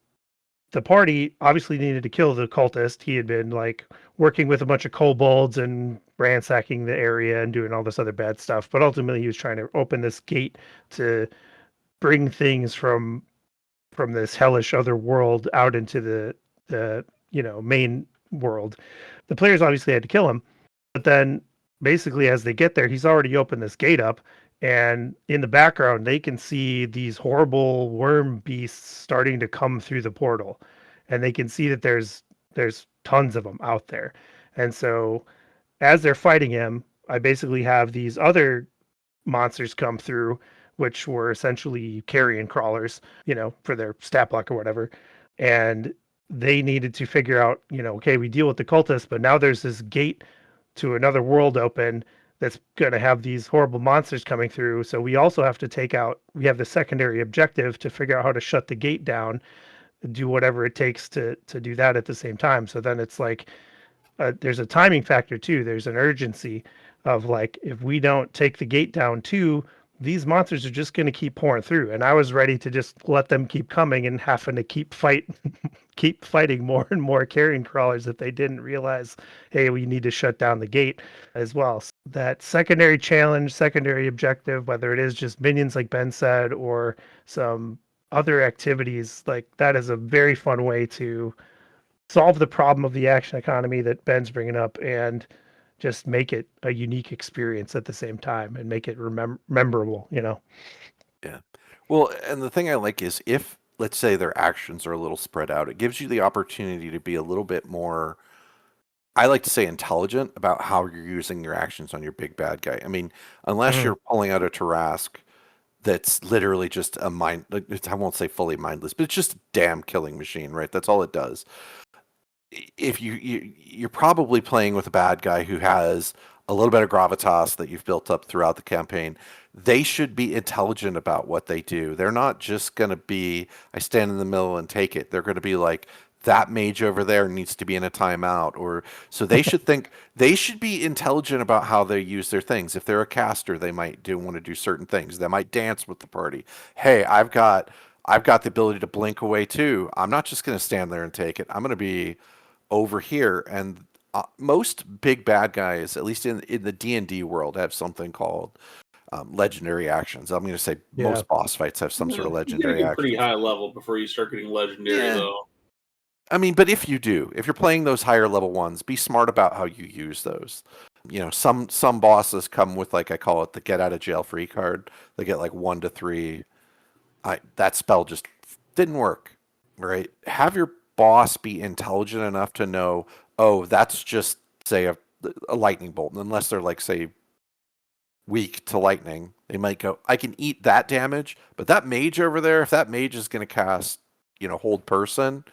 the party obviously needed to kill the cultist. He had been like working with a bunch of kobolds and ransacking the area and doing all this other bad stuff, but ultimately he was trying to open this gate to bring things from this hellish other world out into the main world. The players obviously had to kill him, but then basically as they get there, he's already opened this gate up, and in the background they can see these horrible worm beasts starting to come through the portal, and they can see that there's tons of them out there. And so as they're fighting him, I basically have these other monsters come through, which were essentially carrion crawlers, for their stat block or whatever. And they needed to figure out, okay, we deal with the cultists, but now there's this gate to another world open that's going to have these horrible monsters coming through. So we also have to we have the secondary objective to figure out how to shut the gate down, do whatever it takes to do that at the same time. So then it's like, there's a timing factor too. There's an urgency of like, if we don't take the gate down too, these monsters are just going to keep pouring through. And I was ready to just let them keep coming and having to keep fighting more and more carrion crawlers if they didn't realize, hey, we need to shut down the gate as well. So that secondary challenge, secondary objective, whether it is just minions like Ben said, or some other activities, like that is a very fun way to solve the problem of the action economy that Ben's bringing up, and just make it a unique experience at the same time and make it memorable, yeah. Well, and the thing I like is if, let's say, their actions are a little spread out, it gives you the opportunity to be a little bit more, I like to say, intelligent about how you're using your actions on your big bad guy. I mean, unless Mhm. you're pulling out a Tarask that's literally just a mind, I won't say fully mindless, but it's just a damn killing machine, right? That's all it does. If you're probably playing with a bad guy who has a little bit of gravitas that you've built up throughout the campaign, they should be intelligent about what they do. They're not just going to be, I stand in the middle and take it. They're going to be like, that mage over there needs to be in a timeout. Or so they should be intelligent about how they use their things. If they're a caster, they might want to do certain things. They might dance with the party. Hey, I've got the ability to blink away too. I'm not just going to stand there and take it. I'm going to be over here. And most big bad guys, at least in the D&D world, have something called legendary actions. I'm going to say Yeah. most boss fights have some sort of You gotta legendary get pretty actions. high level before you start getting legendary, Yeah. though. I mean, but if you're playing those higher level ones, be smart about how you use those. Some bosses come with, like, I call it the get out of jail free card. They get like 1 to 3. That spell just didn't work, right? Have your boss be intelligent enough to know, oh, that's just, say, a lightning bolt. Unless they're, like, say, weak to lightning, they might go, I can eat that damage, but that mage over there, if that mage is going to cast, hold person,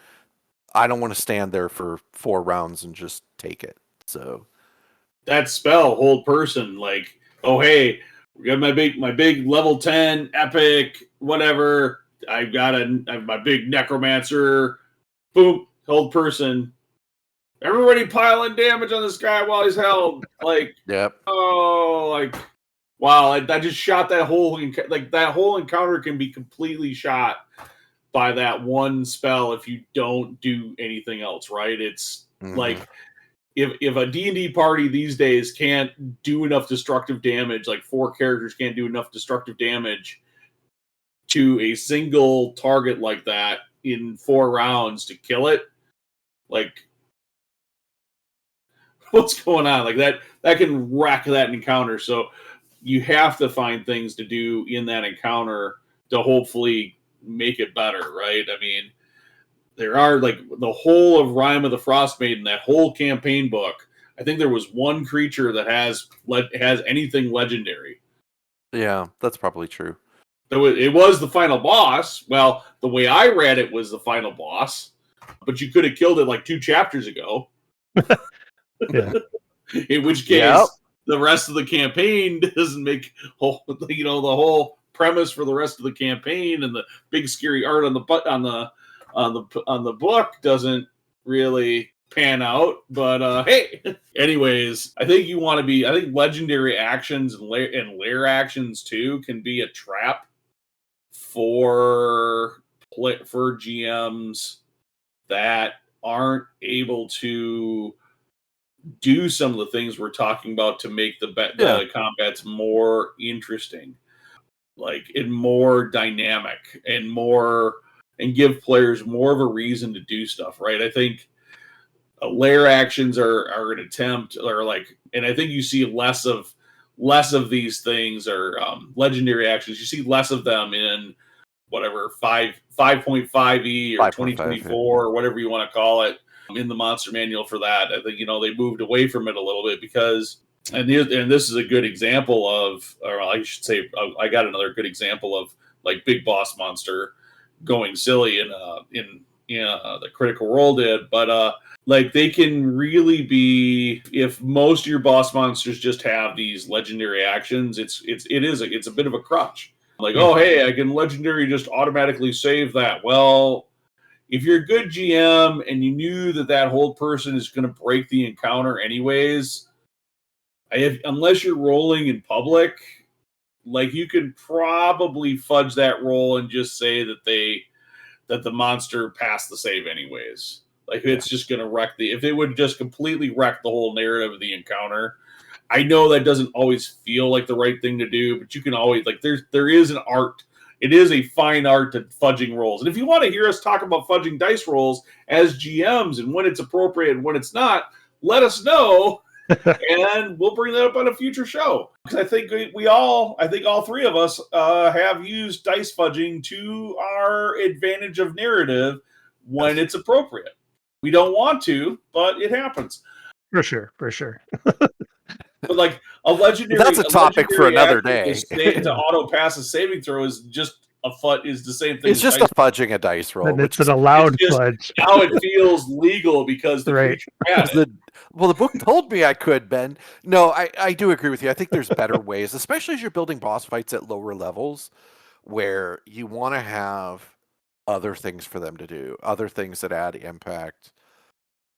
I don't want to stand there for 4 rounds and just take it. So That spell, hold person, like, oh hey, we got my big level 10 epic, whatever. I have my big necromancer, boom, hold person. Everybody piling damage on this guy while he's held. Like, yep. oh, like, wow, I just shot that whole, that whole encounter can be completely shot by that one spell if you don't do anything else, right? It's Mm-hmm. like, if a D&D party these days can't do enough destructive damage, like 4 characters can't do enough destructive damage to a single target like that in 4 rounds to kill it, like, what's going on? Like, that can wreck that encounter. So you have to find things to do in that encounter to hopefully make it better, right? I mean, there are like the whole of Rime of the Frost Maiden, that whole campaign book. I think there was one creature that has anything legendary. Yeah, that's probably true. It was the final boss. Well, the way I read it was the final boss, but you could have killed it like 2 chapters ago. Yeah. In which case, Yep. the rest of the campaign doesn't make the whole premise for the rest of the campaign and the big scary art on the book doesn't really pan out. But hey, anyways, I think legendary actions and lair actions too can be a trap for GMs that aren't able to do some of the things we're talking about to make the combats more interesting, like and more dynamic and give players more of a reason to do stuff, right? I think lair actions are an attempt, and I think you see less of these things, or legendary actions. You see less of them in whatever 5.5e or 2024 or whatever you want to call it in the monster manual for that. I think they moved away from it a little bit because, and this is a good example of, or I should say, I got another good example of like Big Boss Monster going silly in the Critical Role did, but like they can really be, if most of your boss monsters just have these legendary actions, it's a bit of a crutch. Like, oh, hey, I can legendary just automatically save that. Well, if you're a good GM and you knew that whole person is going to break the encounter anyways, unless you're rolling in public, like you could probably fudge that roll and just say that the monster passed the save anyways. Like it's just going to wreck if it would just completely wreck the whole narrative of the encounter. I know that doesn't always feel like the right thing to do, but you can always, like, there is an art. It is a fine art to fudging rolls. And if you want to hear us talk about fudging dice rolls as GMs and when it's appropriate and when it's not, let us know, and we'll bring that up on a future show. Because I think all three of us have used dice fudging to our advantage of narrative when it's appropriate. We don't want to, but it happens. For sure. But like a legendary, that's a topic for another day. To auto pass a saving throw is just is the same thing. It's just a fudging a dice roll. And it's an allowed fudge. How it feels legal because the creature had it. Well, the book told me I could, Ben. No, I do agree with you. I think there's better ways, especially as you're building boss fights at lower levels, where you want to have other things for them to do, other things that add impact.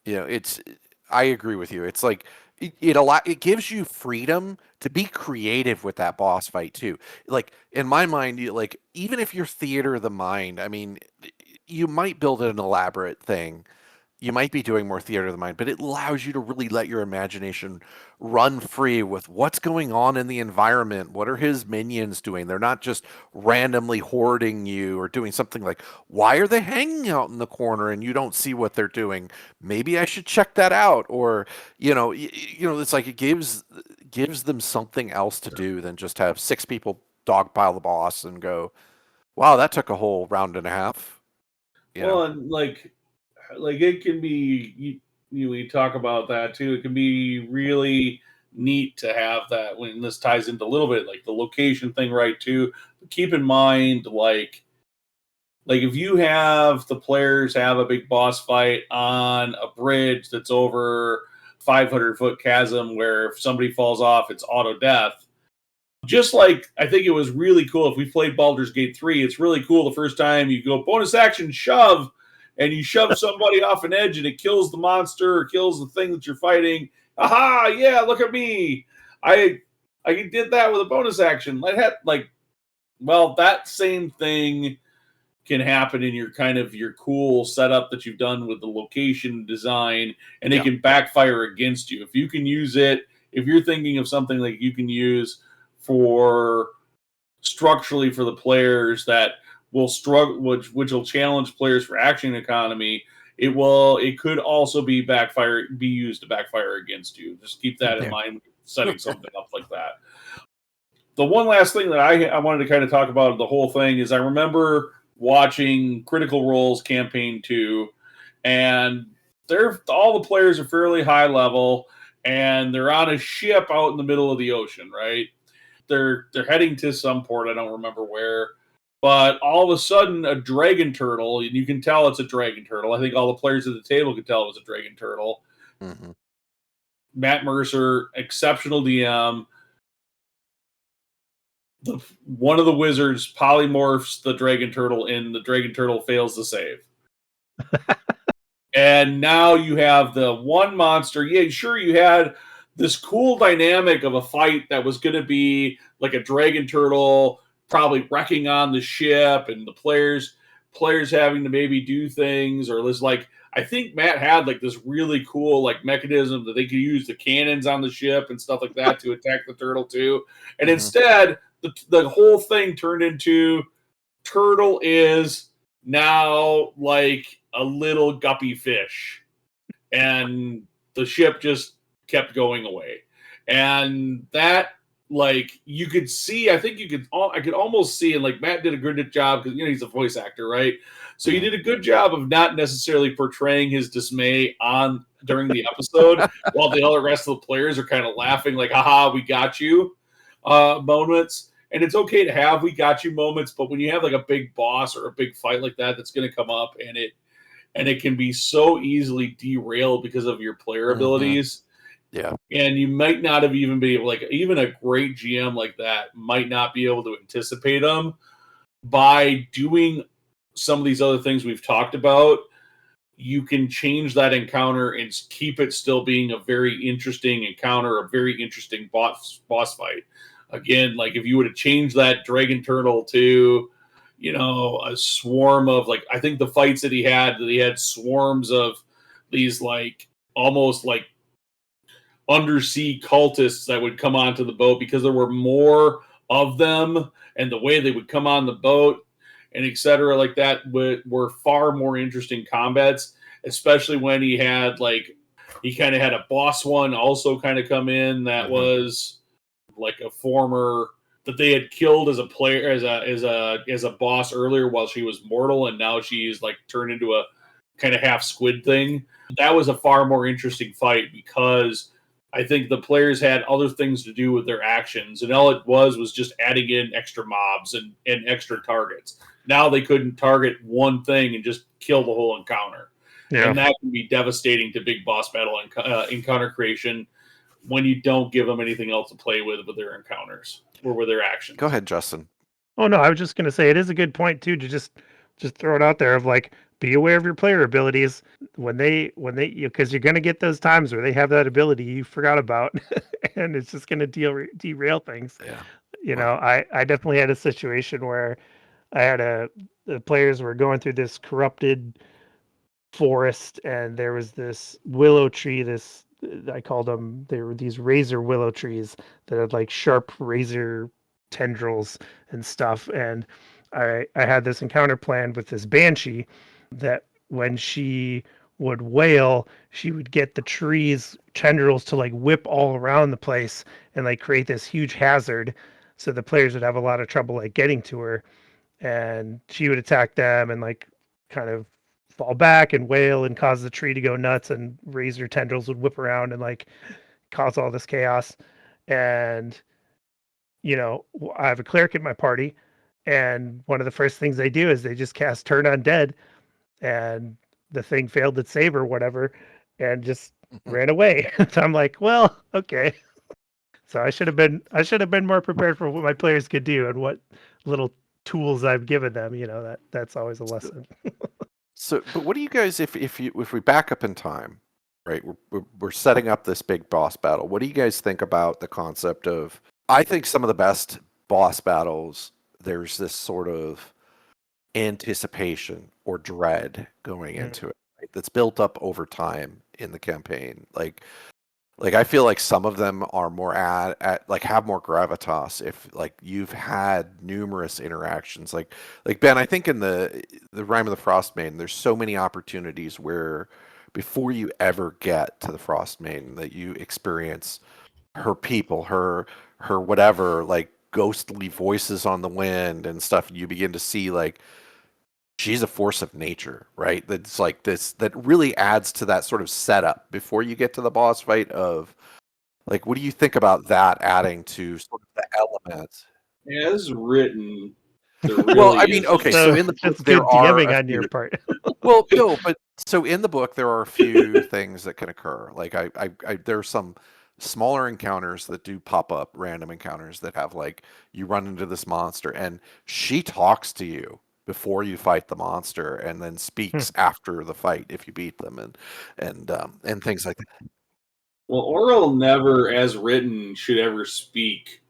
I agree with you. It's like it gives you freedom to be creative with that boss fight too. Like in my mind, like even if you're theater of the mind, I mean, you might build an elaborate thing. You might be doing more theater of the mind, but it allows you to really let your imagination run free with what's going on in the environment. What are his minions doing? They're not just randomly hoarding you or doing something like, why are they hanging out in the corner and you don't see what they're doing? Maybe I should check that out. Or, it's like it gives them something else to do than just have 6 people dogpile the boss and go, wow, that took a whole round and a half. And like it can be, we talk about that too. It can be really neat to have that when this ties into a little bit like the location thing, right? Too. But keep in mind, like if you have the players have a big boss fight on a bridge that's over 500-foot chasm where if somebody falls off, it's auto death. Just like I think it was really cool if we played Baldur's Gate 3, it's really cool the first time you go bonus action shove. And you shove somebody off an edge and it kills the monster or kills the thing that you're fighting. Aha! Yeah, look at me. I did that with a bonus action. That same thing can happen in your cool setup that you've done with the location design, and it can backfire against you. If you can use it, if you're thinking of something like you can use for structurally for the players that will struggle, which will challenge players for action economy. It could also be used to backfire against you. Just keep that in mind, setting something up like that. The one last thing that I wanted to kind of talk about the whole thing is I remember watching Critical Role's campaign 2, and they're all the players are fairly high level, and they're on a ship out in the middle of the ocean, right? They're heading to some port, I don't remember where. But all of a sudden, a dragon turtle, and you can tell it's a dragon turtle. I think all the players at the table could tell it was a dragon turtle. Mm-hmm. Matt Mercer, exceptional DM. One of the wizards polymorphs the dragon turtle, and the dragon turtle fails to save. And now you have the one monster. Yeah, sure, you had this cool dynamic of a fight that was going to be like a dragon turtle probably wrecking on the ship, and the players having to maybe do things, or this like I think Matt had like this really cool like mechanism that they could use the cannons on the ship and stuff like that to attack the turtle too. And instead, the whole thing turned into turtle is now like a little guppy fish, and the ship just kept going away. And that, like, you could see, I could almost see, and like Matt did a good job because he's a voice actor, right? So he did a good job of not necessarily portraying his dismay on during the episode while the other rest of the players are kind of laughing like, haha, we got you moments. And it's okay to have we got you moments, but when you have like a big boss or a big fight like that that's going to come up, and it can be so easily derailed because of your player abilities. Yeah. And you might not have even been able, like, even a great GM like that might not be able to anticipate them. By doing some of these other things we've talked about, you can change that encounter and keep it still being a very interesting encounter, a very interesting boss fight. Again, like if you would have changed that dragon turtle to, a swarm of, like, I think the fights that he had swarms of these like almost like undersea cultists that would come onto the boat because there were more of them, and the way they would come on the boat and etc. like that were far more interesting combats, especially when he kind of had a boss one also kind of come in that was like a former that they had killed as a player as a boss earlier while she was mortal, and now she's like turned into a kind of half squid thing. That was a far more interesting fight because I think the players had other things to do with their actions, and all it was just adding in extra mobs and extra targets. Now they couldn't target one thing and just kill the whole encounter. Yeah. And that can be devastating to big boss battle encounter creation when you don't give them anything else to play with their encounters or with their actions. Go ahead, Justin. Oh no, I was just going to say it is a good point too to just throw it out there of like, be aware of your player abilities when they because you're going to get those times where they have that ability you forgot about and it's just going to derail things. Yeah. I definitely had a situation where I had the players were going through this corrupted forest, and there was this willow tree, I called them, they were these razor willow trees that had like sharp razor tendrils and stuff. And I had this encounter planned with this banshee that when she would wail, she would get the trees tendrils to like whip all around the place and like create this huge hazard. So the players would have a lot of trouble like getting to her, and she would attack them and like kind of fall back and wail and cause the tree to go nuts, and razor tendrils would whip around and like cause all this chaos. And I have a cleric in my party, and one of the first things they do is they just cast Turn Undead, and the thing failed its save or whatever and just ran away. So I'm like, well, okay. So I should have been more prepared for what my players could do and what little tools I've given them. That's always a lesson. So, but what do you guys, if we back up in time, right? We're setting up this big boss battle. What do you guys think about the concept of? I think some of the best boss battles, there's this sort of anticipation or dread going into it, right? That's built up over time in the campaign. Like I feel like some of them are more at like have more gravitas if like you've had numerous interactions. Like Ben, I think in the Rime of the Frost Maiden, there's so many opportunities where before you ever get to the Frost Maiden that you experience her people, her whatever, like ghostly voices on the wind and stuff, and you begin to see like she's a force of nature, right? That's like this, that really adds to that sort of setup before you get to the boss fight of like, what do you think about that adding to sort of the elements? As written, there Well, I really mean, isn't. okay, so So in the book that's there good are DMing a on your few. part. Well, no, but so in the book there are a few things that can occur. Like there are some smaller encounters that do pop up, random encounters that have like you run into this monster and she talks to you before you fight the monster and then speaks after the fight if you beat them and things like that. Well, Oral never, as written, should ever speak.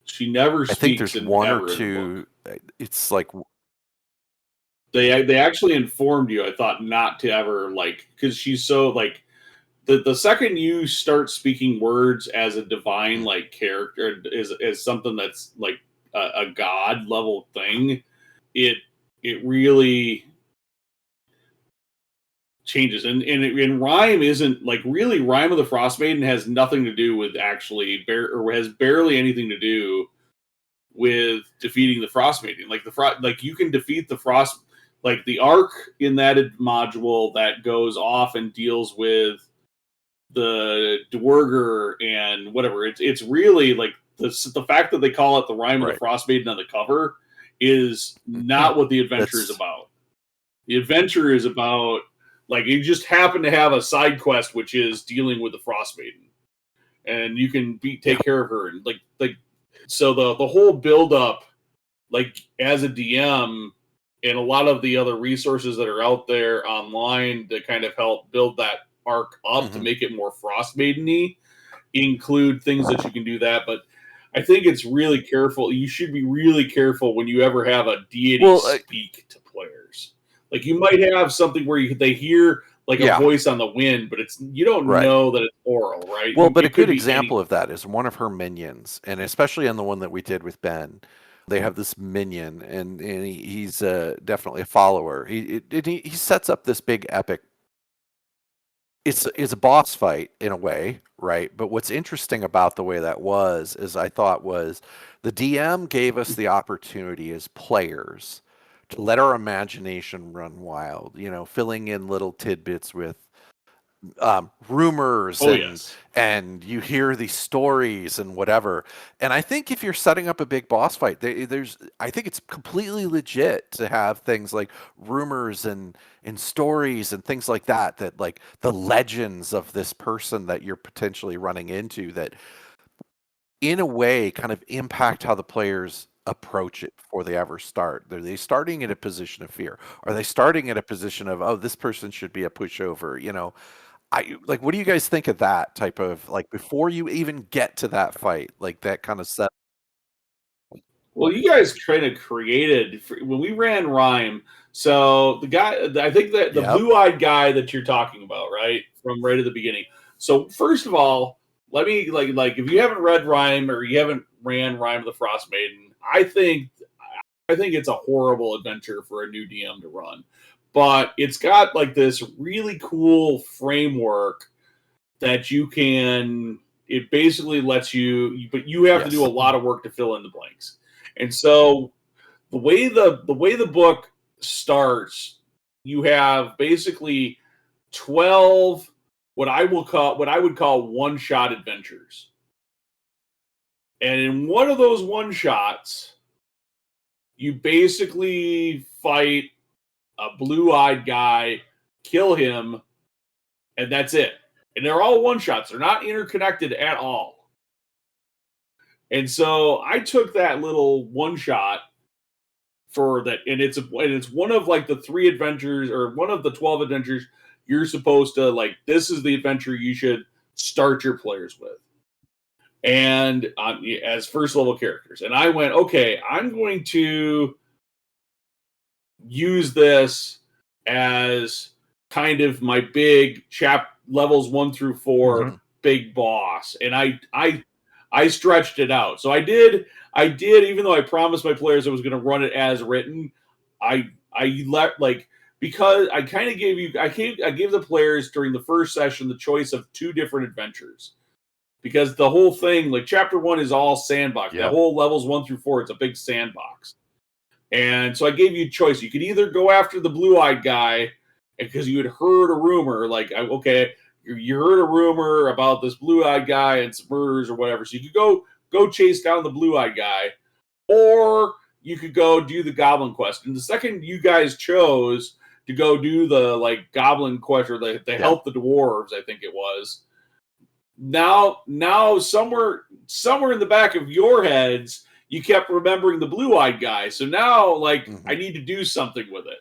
She never I think speaks there's in one or ever in the book. two. It's like They actually informed you, I thought, not to ever like, because she's so like the second you start speaking words as a divine like character is something that's like a god level thing, it really changes. And rhyme isn't like really rhyme of the Frost Maiden has nothing to do with actually or has barely anything to do with defeating the Frost Maiden. Like like you can defeat the Frost, like the arc in that module that goes off and deals with the Dwerger and whatever. It's really like the fact that they call it the Rime of the right. Frost Maiden on the cover is not what the adventure is That's about. The adventure is about like you just happen to have a side quest which is dealing with the Frost Maiden, and you can yeah. take care of her and like so the whole build up like as a DM and a lot of the other resources that are out there online to kind of help build that arc up to Mhm. make it more Frost Maiden-y include things that you can do that. But I think it's really careful. You should be really careful when you ever have a deity Well, speak to players. Like you might have something where they hear like a yeah, voice on the wind, but it's you don't right. know that it's oral, right? Well, but a It could good be any. example of that is one of her minions, and especially in the one that we did with Ben, they have this minion, and he's definitely a follower. He sets up this big epic. It's a boss fight in a way, right? But what's interesting about the way that was is I thought was the DM gave us the opportunity as players to let our imagination run wild, filling in little tidbits with rumors Oh and yes. you hear these stories and whatever. And I think if you're setting up a big boss fight, I think it's completely legit to have things like rumors and stories and things like that like the legends of this person that you're potentially running into that in a way kind of impact how the players approach it before they ever start. Are they starting in a position of fear? Are they starting in a position of, oh, this person should be a pushover? I like, what do you guys think of that type of like before you even get to that fight, like that kind of set? Well, you guys kind of created when we ran Rhyme. So the guy, I think that the Yep. blue-eyed guy that you're talking about, right, from right at the beginning. So first of all, let me like if you haven't read Rhyme or you haven't ran Rhyme of the Frost Maiden, I think it's a horrible adventure for a new DM to run. But it's got like this really cool framework that you can. It basically lets you, but you have to do a Yes. lot of work to fill in the blanks. And so the way the book starts, you have basically 12 what I would call one-shot adventures. And in one of those one-shots, you basically fight a blue-eyed guy, kill him, and that's it. And they're all one-shots. They're not interconnected at all. And so I took that little one-shot for that, and it's one of like the 3 adventures or one of the 12 adventures you're supposed to like. This is the adventure you should start your players with, and as first level characters. And I went, okay, I'm going to use this as kind of my big levels 1 through 4 big boss, and I stretched it out. So I did, even though I promised my players I was going to run it as written. I let like because I kind of gave the players during the first session the choice of 2 different adventures. because the whole thing, like chapter 1 is all sandbox. Yeah. The whole levels 1 through 4, it's a big sandbox. And so I gave you a choice. You could either go after the blue-eyed guy because you had heard a rumor, like, okay, you heard a rumor about this blue-eyed guy and some murders or whatever. So you could go chase down the blue-eyed guy, or you could go do the goblin quest. And the second you guys chose to go do the like goblin quest or the help the dwarves, I think it was. Now somewhere in the back of your heads, you kept remembering the blue-eyed guy. So now, like, I need to do something with it,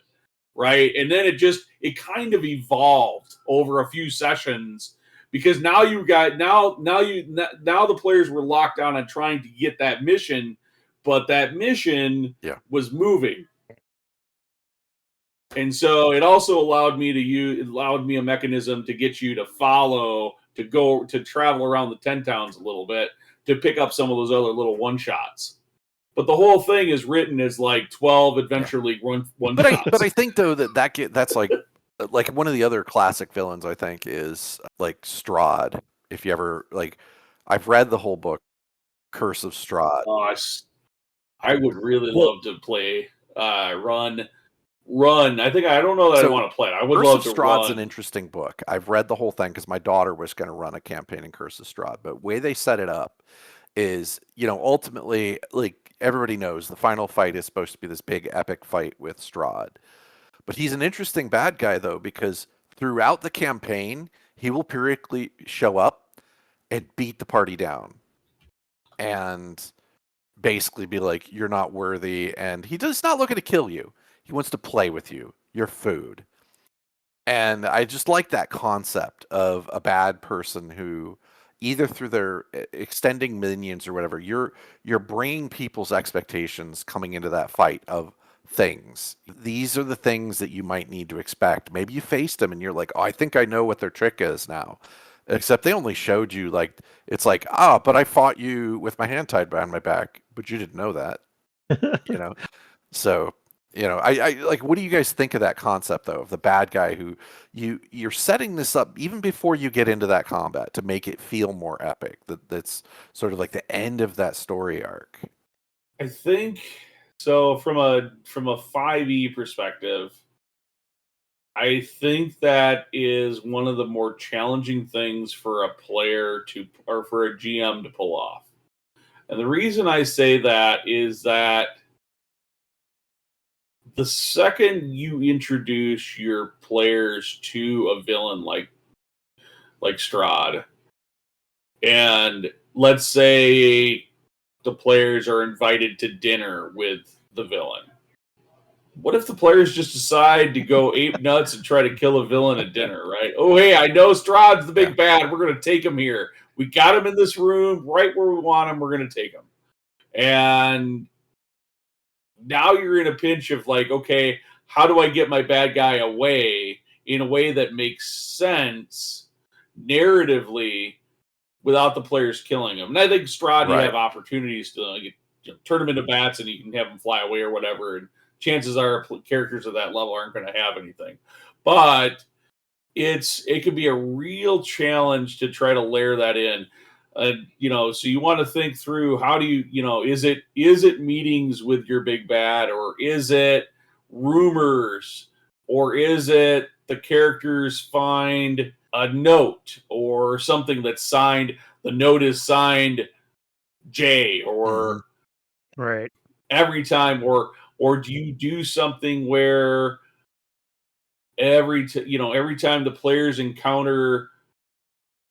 right? And then it kind of evolved over a few sessions because now the players were locked down on trying to get that mission, but that mission was moving. And so it also allowed me a mechanism to get you to follow, to travel around the 10 towns a little bit to pick up some of those other little one-shots. But the whole thing is written as like 12 Adventure League one-shots. But I think though that's like one of the other classic villains. I think is like Strahd. If you ever I've read the whole book, Curse of Strahd. I would really love to play Run. I don't know that I want to play it. I would love to run. Strahd's an interesting book. I've read the whole thing because my daughter was going to run a campaign in Curse of Strahd. But the way they set it up is, ultimately, like everybody knows, the final fight is supposed to be this big epic fight with Strahd. But he's an interesting bad guy, though, because throughout the campaign, he will periodically show up and beat the party down. And basically be like, you're not worthy. And he's not looking to kill you. He wants to play with you, your food. And I just like that concept of a bad person who, either through their extending minions or whatever, you're bringing people's expectations coming into that fight of things. These are the things that you might need to expect. Maybe you faced them and you're like, oh, I think I know what their trick is now. Except they only showed you, like, it's like, but I fought you with my hand tied behind my back, but you didn't know that. So... I like, what do you guys think of that concept, though, of the bad guy who you're setting this up even before you get into that combat to make it feel more epic? That's sort of like the end of that story arc. I think so. From a 5e perspective, I think that is one of the more challenging things for a player or for a GM to pull off. And the reason I say that is that the second you introduce your players to a villain like Strahd, and let's say the players are invited to dinner with the villain, what if the players just decide to go ape nuts and try to kill a villain at dinner, right? Oh, hey, I know Strahd's the big bad. We're going to take him here. We got him in this room right where we want him. We're going to take him. And now you're in a pinch of like, okay, how do I get my bad guy away in a way that makes sense narratively without the players killing him? And I think Strahd, you have opportunities to turn him into bats and you can have him fly away or whatever. And chances are characters of that level aren't going to have anything. But it could be a real challenge to try to layer that in. So you want to think through, how do you, is it meetings with your big bad, or is it rumors, or is it the characters find a note or something that's signed, the note is signed J, or right every time, or do you do something where every time the players encounter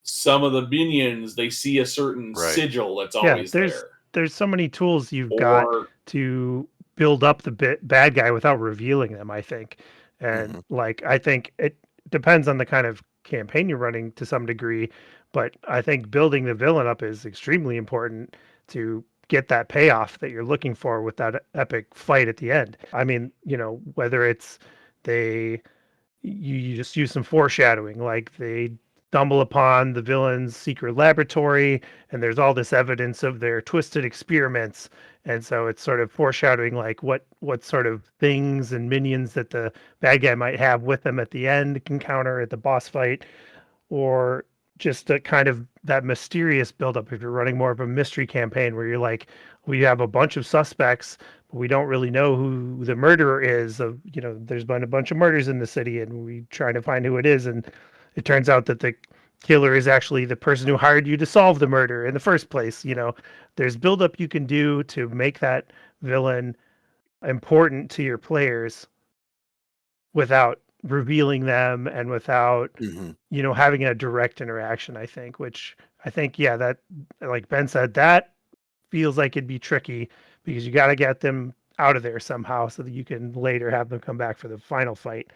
some of the minions, they see a certain sigil that's always there. There's so many tools you've got to build up the bad guy without revealing them, I think. And I think it depends on the kind of campaign you're running to some degree, but I think building the villain up is extremely important to get that payoff that you're looking for with that epic fight at the end. I mean, whether it's you just use some foreshadowing, like they stumble upon the villain's secret laboratory and there's all this evidence of their twisted experiments, and so it's sort of foreshadowing like what sort of things and minions that the bad guy might have with them at the end can counter at the boss fight. Or just a kind of that mysterious buildup. If you're running more of a mystery campaign where you're like, we have a bunch of suspects, but we don't really know who the murderer is. Of there's been a bunch of murders in the city, and we trying to find who it is, and it turns out that the killer is actually the person who hired you to solve the murder in the first place. There's buildup you can do to make that villain important to your players without revealing them and without having a direct interaction, I think, which I think, yeah, that, like Ben said, that feels like it'd be tricky because you got to get them out of there somehow so that you can later have them come back for the final fight.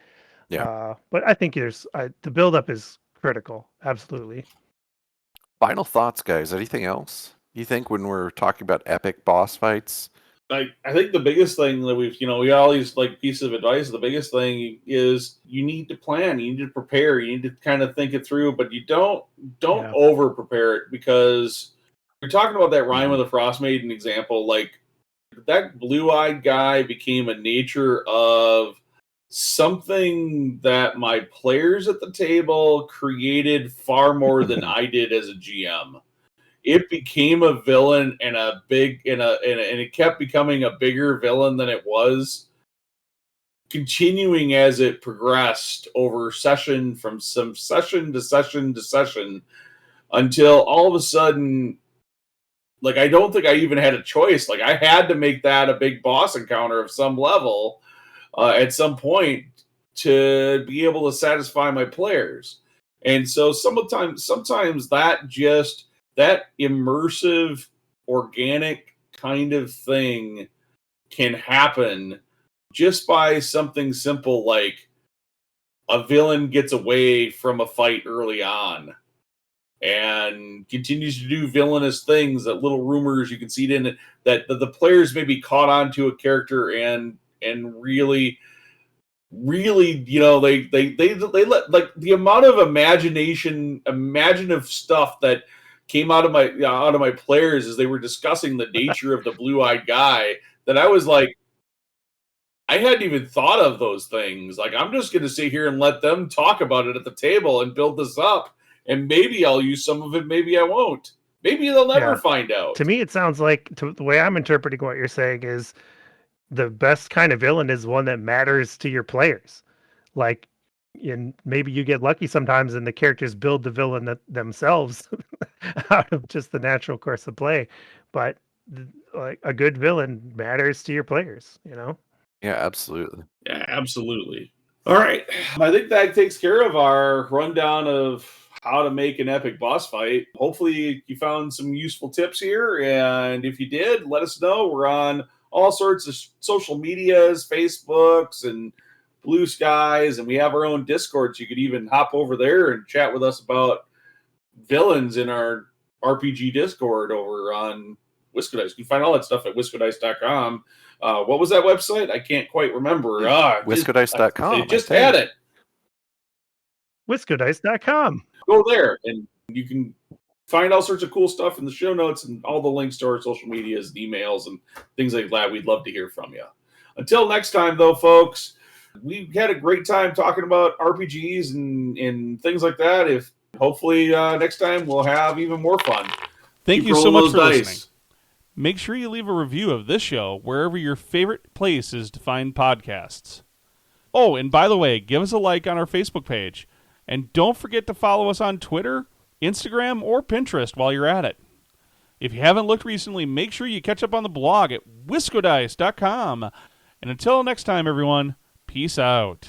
Yeah. But I think the buildup is critical. Absolutely. Final thoughts, guys. Anything else you think when we're talking about epic boss fights? I think the biggest thing that we all these like pieces of advice. The biggest thing is you need to plan, you need to prepare, you need to kind of think it through, but you don't over prepare it, because you're talking about that Rime of the Frost Maiden example. Like, that blue-eyed guy became a nature of something that my players at the table created far more than I did as a GM. It became a villain and it kept becoming a bigger villain than it was, continuing as it progressed over session to session, until all of a sudden, like, I don't think I even had a choice. Like, I had to make that a big boss encounter of some level at some point to be able to satisfy my players. And so sometimes that immersive, organic kind of thing can happen just by something simple like a villain gets away from a fight early on and continues to do villainous things, that little rumors you can see it in it, that the players may be caught onto a character and really they let, like, the amount of imaginative stuff that came out of my players as they were discussing the nature of the blue-eyed guy, that I was like, I hadn't even thought of those things. Like, I'm just going to sit here and let them talk about it at the table and build this up, and maybe I'll use some of it, maybe I won't. Maybe they'll never find out. To me, it sounds like, the way I'm interpreting what you're saying is, the best kind of villain is one that matters to your players. Like, maybe you get lucky sometimes and the characters build the villain themselves out of just the natural course of play. But like, a good villain matters to your players, Yeah, absolutely. Yeah, absolutely. All right. I think that takes care of our rundown of how to make an epic boss fight. Hopefully you found some useful tips here. And if you did, let us know. We're on all sorts of social medias, Facebooks and Blue Skies, and we have our own Discord, so you could even hop over there and chat with us about villains in our RPG Discord over on Whisker Dice. You can find all that stuff at whiskerdice.com. What was that website? I can't quite remember. Whiskerdice.com. I just had it. Whiskerdice.com. Go there, and you can find all sorts of cool stuff in the show notes and all the links to our social medias and emails and things like that. We'd love to hear from you. Until next time, though, folks, we've had a great time talking about RPGs and things like that. If hopefully next time we'll have even more fun. Thank you so much for listening. Make sure you leave a review of this show wherever your favorite place is to find podcasts. Oh, and by the way, give us a like on our Facebook page. And don't forget to follow us on Twitter, Instagram, or Pinterest while you're at it. If you haven't looked recently, make sure you catch up on the blog at whiskerdice.com. And until next time, everyone, peace out.